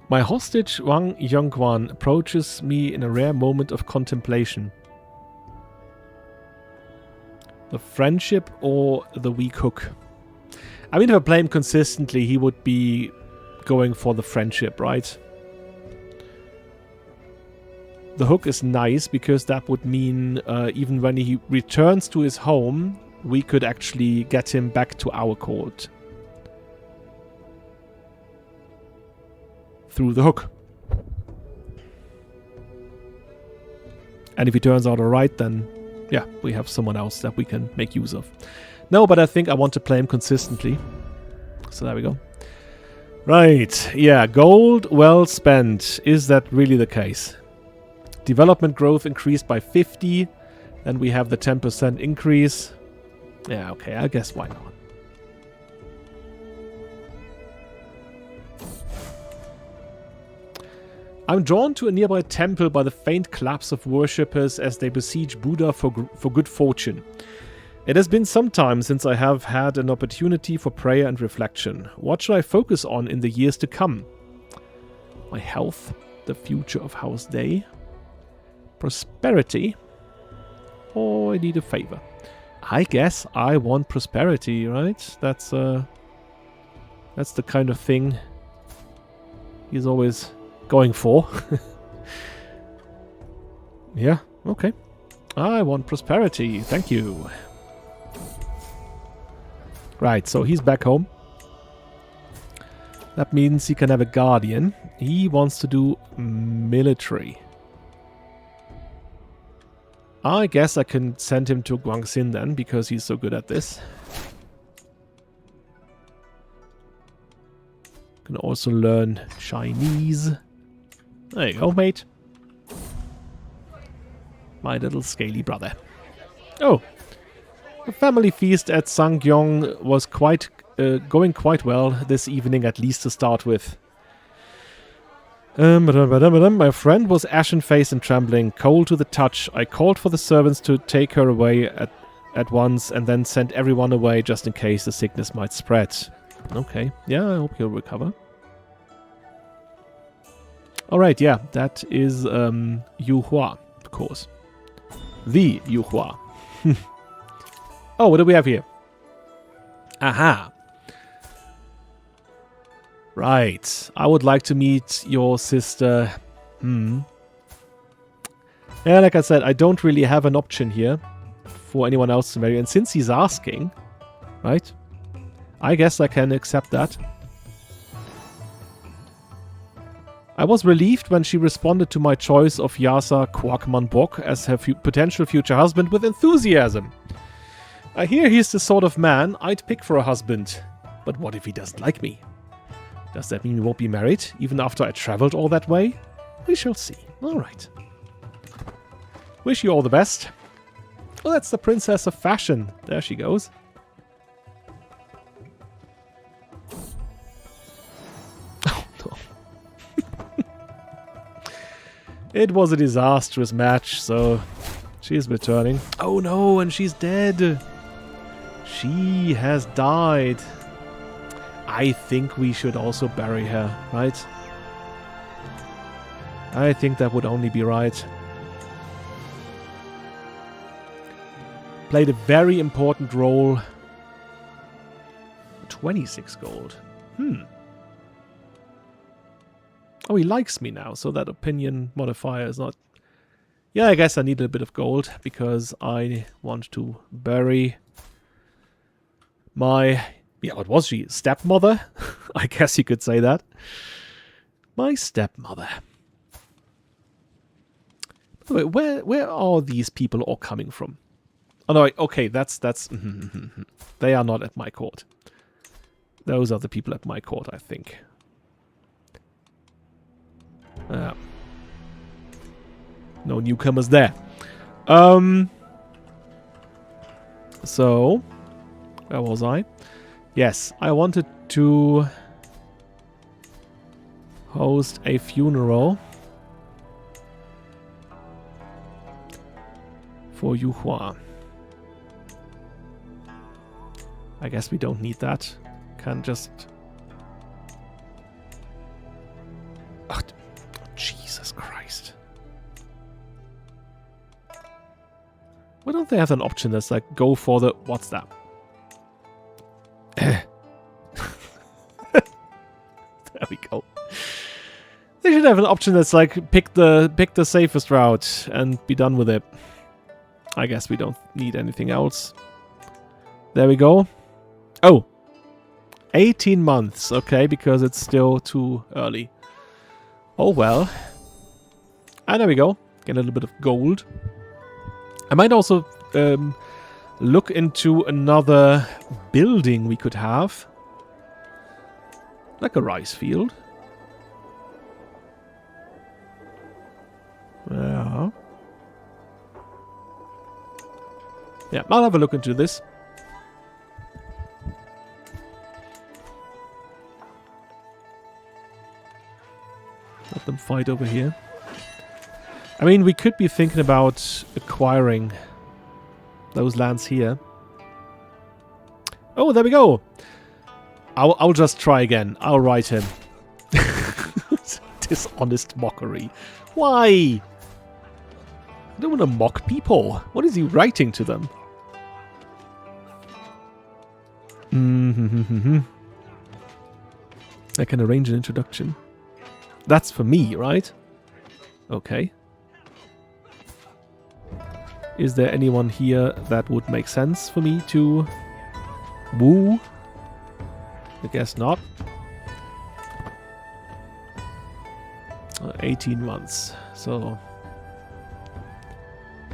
My hostage Wang Yongquan approaches me in a rare moment of contemplation. The friendship or the weak hook? I mean, if I play him consistently, he would be going for the friendship, right? The hook is nice because that would mean even when he returns to his home, we could actually get him back to our court. Through the hook. And if he turns out alright, then yeah, we have someone else that we can make use of. No, but I think I want to play him consistently. So there we go. Right, yeah, gold well spent. Is that really the case? Development growth increased by 50. Then we have the 10% increase. Yeah, okay, I guess why not? I'm drawn to a nearby temple by the faint claps of worshippers as they besiege Buddha for good fortune. It has been some time since I have had an opportunity for prayer and reflection. What should I focus on in the years to come? My health, the future of House Dae, prosperity, or I need a favor. I guess I want prosperity, right? That's the kind of thing he's always going for. Yeah, okay. I want prosperity, thank you. Right, so he's back home. That means he can have a guardian. He wants to do military. I guess I can send him to Guangxin then, because he's so good at this. Can also learn Chinese. There you go, mate. My little scaly brother. Oh, the family feast at Sangyong was going quite well this evening, at least to start with. My friend was ashen-faced and trembling, cold to the touch. I called for the servants to take her away at once and then sent everyone away just in case the sickness might spread. Okay, yeah, I hope he'll recover. Alright, yeah, that is Yu Hua, of course. The Yu Hua. Oh, what do we have here? Aha! Right. I would like to meet your sister. Yeah, like I said, I don't really have an option here for anyone else to marry. And since he's asking, right, I guess I can accept that. I was relieved when she responded to my choice of Yasa Kwakmanbok as her potential future husband with enthusiasm. I hear he's the sort of man I'd pick for a husband. But what if he doesn't like me? Does that mean we won't be married, even after I traveled all that way? We shall see. Alright. Wish you all the best. Oh, that's the Princess of Fashion. There she goes. Oh, no. It was a disastrous match, so she's returning. Oh no, and she's dead. She has died. I think we should also bury her, right? I think that would only be right. Played a very important role. 26 gold. Oh, he likes me now, so that opinion modifier is not... Yeah, I guess I need a bit of gold, because I want to bury my... Yeah, what was she? Stepmother? I guess you could say that. My stepmother. By the way, where are these people all coming from? Oh no, okay, that's they are not at my court. Those are the people at my court, I think. No newcomers there. So, where was I? Yes, I wanted to host a funeral for Yu Hua. I guess we don't need that. Can just... Oh, Jesus Christ. Why don't they have an option that's like, go for the... What's that? There we go. They should have an option that's like, pick the safest route and be done with it. I guess we don't need anything else. There we go. Oh, 18 months. Okay, because it's still too early. Oh well. And there we go. Get a little bit of gold. I might also look into another building we could have. Like a rice field. Yeah. Yeah, I'll have a look into this. Let them fight over here. I mean, we could be thinking about acquiring those lands here. Oh, there we go. I'll just try again. I'll write him. Dishonest mockery. Why? I don't want to mock people. What is he writing to them? Mm-hmm. I can arrange an introduction. That's for me, right? Okay. Is there anyone here that would make sense for me to woo? I guess not. 18 months. So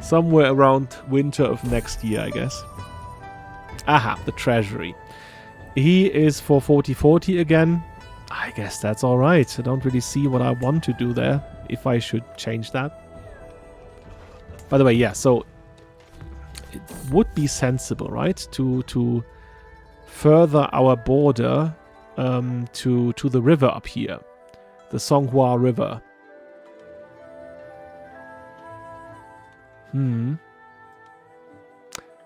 somewhere around winter of next year, I guess. Aha, the treasury. He is for 40-40 again. I guess that's alright. I don't really see what I want to do there, if I should change that. By the way, yeah, so it would be sensible, right, to further our border to the river up here, the Songhua River.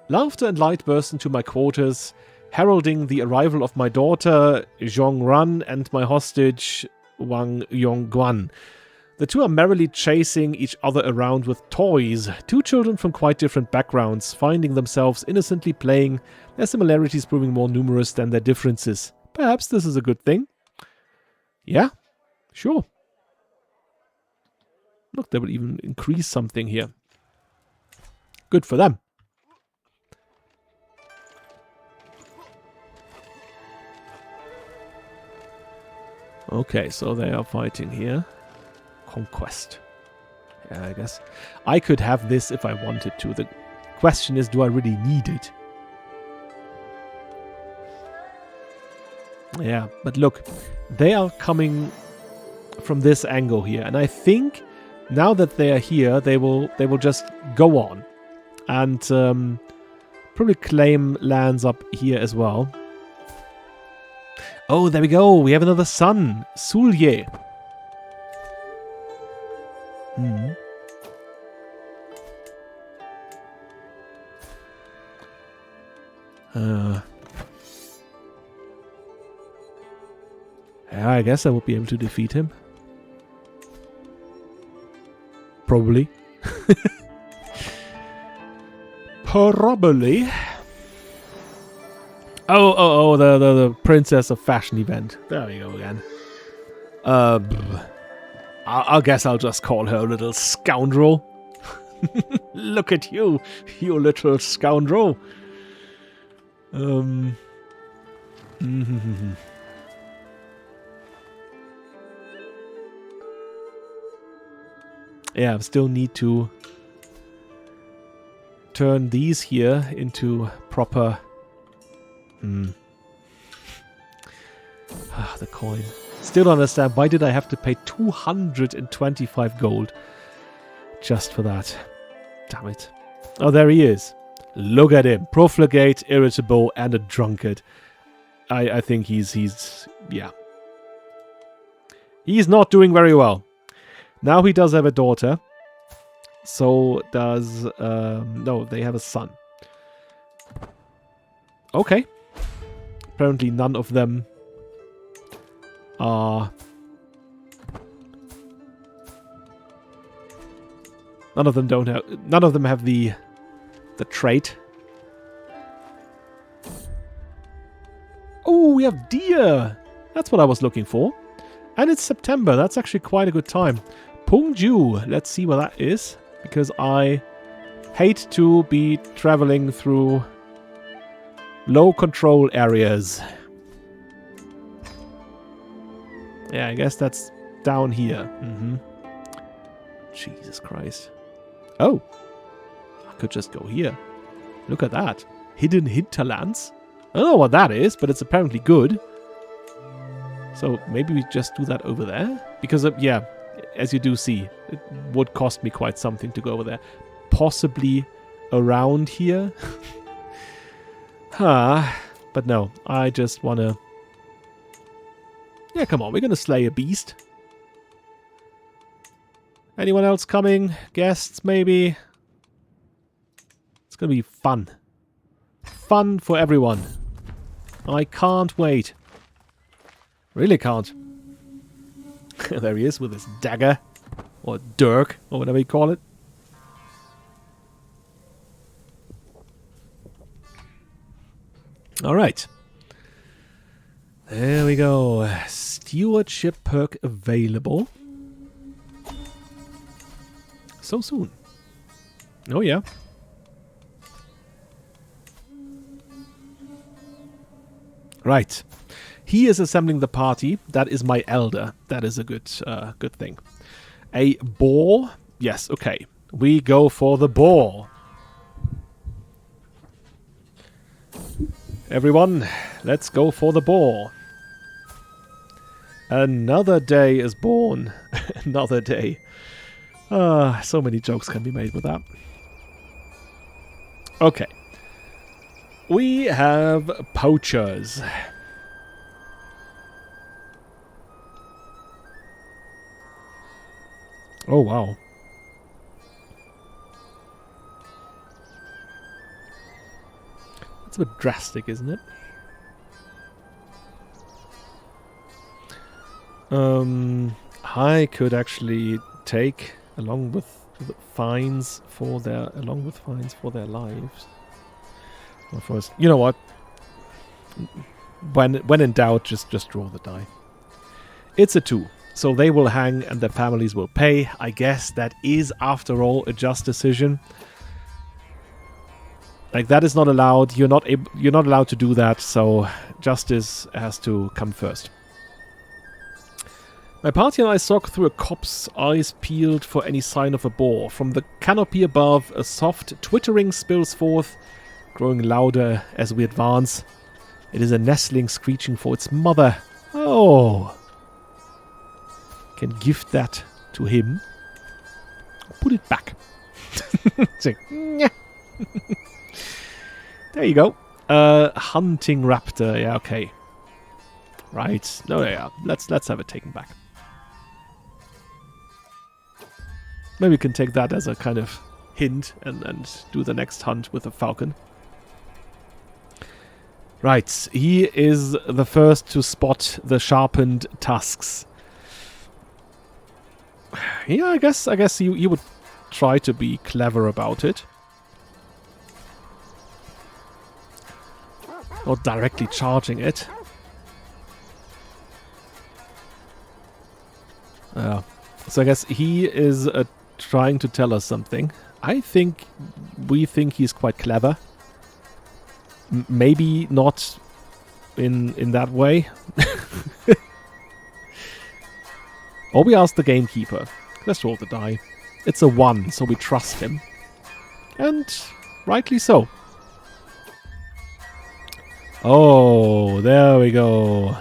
Laughter and light burst into my quarters, heralding the arrival of my daughter Zhongran and my hostage Wang Yongguan. The two are merrily chasing each other around with toys, two children from quite different backgrounds, finding themselves innocently playing, their similarities proving more numerous than their differences. Perhaps this is a good thing? Yeah, sure. Look, they will even increase something here. Good for them. Okay, so they are fighting here. Conquest. Yeah, I guess. I could have this if I wanted to. The question is, do I really need it? Yeah, but look, they are coming from this angle here, and I think now that they are here, they will just go on and probably claim lands up here as well. Oh, there we go. We have another son, Sulye. Yeah, I guess I would be able to defeat him. Probably. Probably. Oh, the Princess of Fashion event. There we go again. I guess I'll just call her a little scoundrel. Look at you, you little scoundrel. Yeah, I still need to turn these here into proper... the coin. Still don't understand, why did I have to pay 225 gold just for that? Damn it. Oh, there he is. Look at him. Profligate, irritable, and a drunkard. I think he's yeah. He's not doing very well. Now he does have a daughter. So does... no, they have a son. Okay. Apparently none of them are... None of them have the trait. Oh, we have deer! That's what I was looking for. And it's September. That's actually quite a good time. Pungju. Let's see what that is. Because I hate to be traveling through low control areas. Yeah, I guess that's down here. Jesus Christ. Oh. I could just go here. Look at that. Hidden hinterlands. I don't know what that is, but it's apparently good. So maybe we just do that over there. Because, yeah, as you do see, it would cost me quite something to go over there. Possibly around here. But no, I just want to... Yeah, come on, we're going to slay a beast. Anyone else coming? Guests, maybe? It's going to be fun. Fun for everyone. I can't wait. Really can't. There he is with his dagger. Or dirk, or whatever you call it. Alright. There we go. Stewardship perk available. So soon. Oh yeah. Right. He is assembling the party. That is my elder. That is a good thing. A boar. Yes, okay. We go for the boar. Everyone, let's go for the boar. Another day is born. Another day. So many jokes can be made with that. Okay. We have poachers. Oh, wow. That's a bit drastic, isn't it? I could actually take along with fines for their lives. Well, first, you know what? When in doubt, just draw the die. It's a 2. So they will hang and their families will pay. I guess that is, after all, a just decision. Like, that is not allowed. You're not allowed to do that. So justice has to come first. My party and I stalk through a copse, eyes peeled for any sign of a boar. From the canopy above, a soft twittering spills forth, growing louder as we advance. It is a nestling screeching for its mother. Oh! Can gift that to him. Put it back. There you go. Hunting raptor. Yeah, okay. Right. No, yeah. Let's have it taken back. Maybe we can take that as a kind of hint and do the next hunt with a falcon. Right. He is the first to spot the sharpened tusks. Yeah, I guess you would try to be clever about it. Not directly charging it. So I guess he is trying to tell us something. We think he's quite clever. Maybe not in that way. Or we ask the gamekeeper. Let's roll the die. It's a 1, so we trust him. And rightly so. Oh, there we go.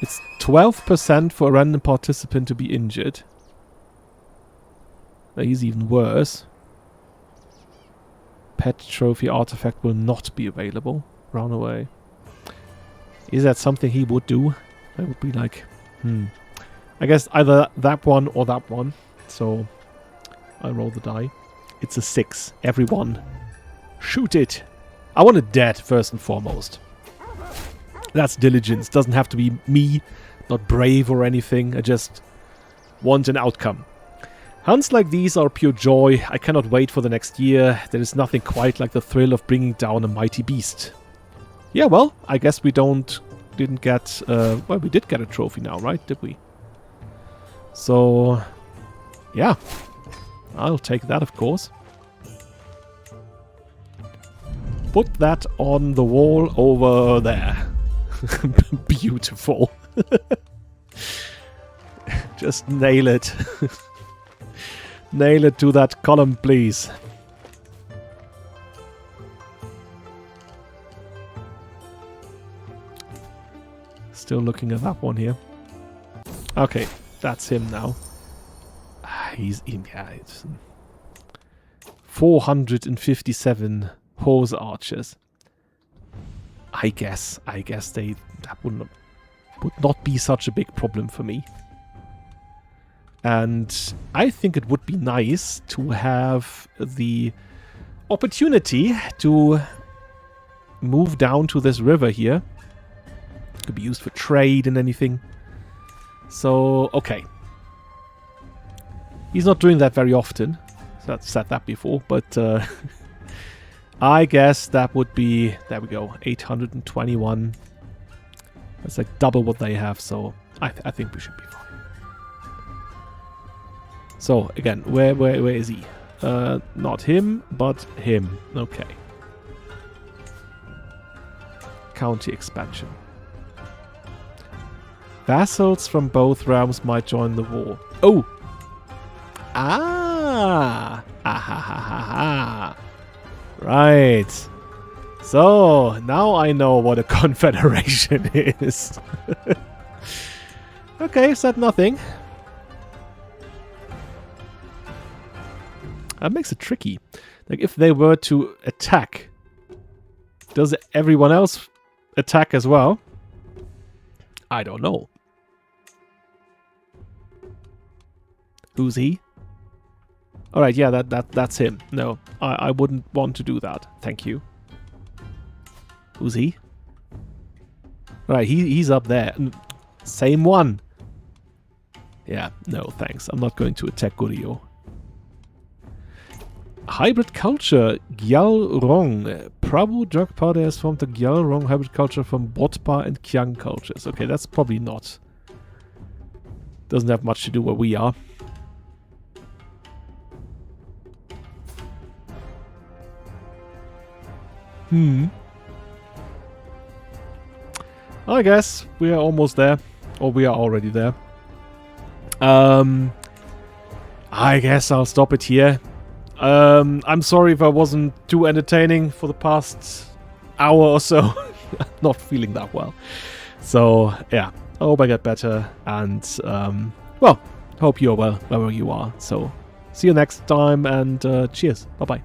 It's 12% for a random participant to be injured. He's even worse. Pet trophy artifact will not be available. Run away. Is that something he would do? I would be like, I guess either that one or that one. So I roll the die. It's a 6. Everyone, shoot it. I want it dead first and foremost. That's diligence. Doesn't have to be me, not brave or anything. I just want an outcome. Hunts like these are pure joy. I cannot wait for the next year. There is nothing quite like the thrill of bringing down a mighty beast. Yeah, well, I guess we didn't get... well, we did get a trophy now, right? Did we? So, yeah. I'll take that, of course. Put that on the wall over there. Beautiful. Just nail it. Nail it to that column, please. Still looking at that one here. Okay, that's him now. He's in. Yeah, it's 457 horse archers. I guess that would not be such a big problem for me. And I think it would be nice to have the opportunity to move down to this river here. Could be used for trade and anything. So, okay. He's not doing that very often. So I've said that before, but I guess that would be, there we go, 821. That's like double what they have, so I think we should be fine. So, again, where is he? Not him, but him. Okay. County expansion. Vassals from both realms might join the war. Oh! Ah! Ah-ha-ha-ha-ha! Right. So, now I know what a confederation is. Okay, said nothing. That makes it tricky. Like, if they were to attack, does everyone else attack as well? I don't know. Who's he? Alright, yeah, that's him. No, I wouldn't want to do that. Thank you. Who's he? Alright, he's up there. Same one. Yeah, no, thanks. I'm not going to attack Goryeo. Hybrid culture, Gyalrong. Prabhu Jagpade has formed the Gyalrong hybrid culture from Botpa and Kyang cultures. Okay, that's probably not. Doesn't have much to do where we are. I guess we are almost there. Or we are already there. I guess I'll stop it here. I'm sorry if I wasn't too entertaining for the past hour or so. I'm not feeling that well. So, yeah. I hope I get better. And, well, hope you're well wherever you are. So, see you next time and cheers. Bye-bye.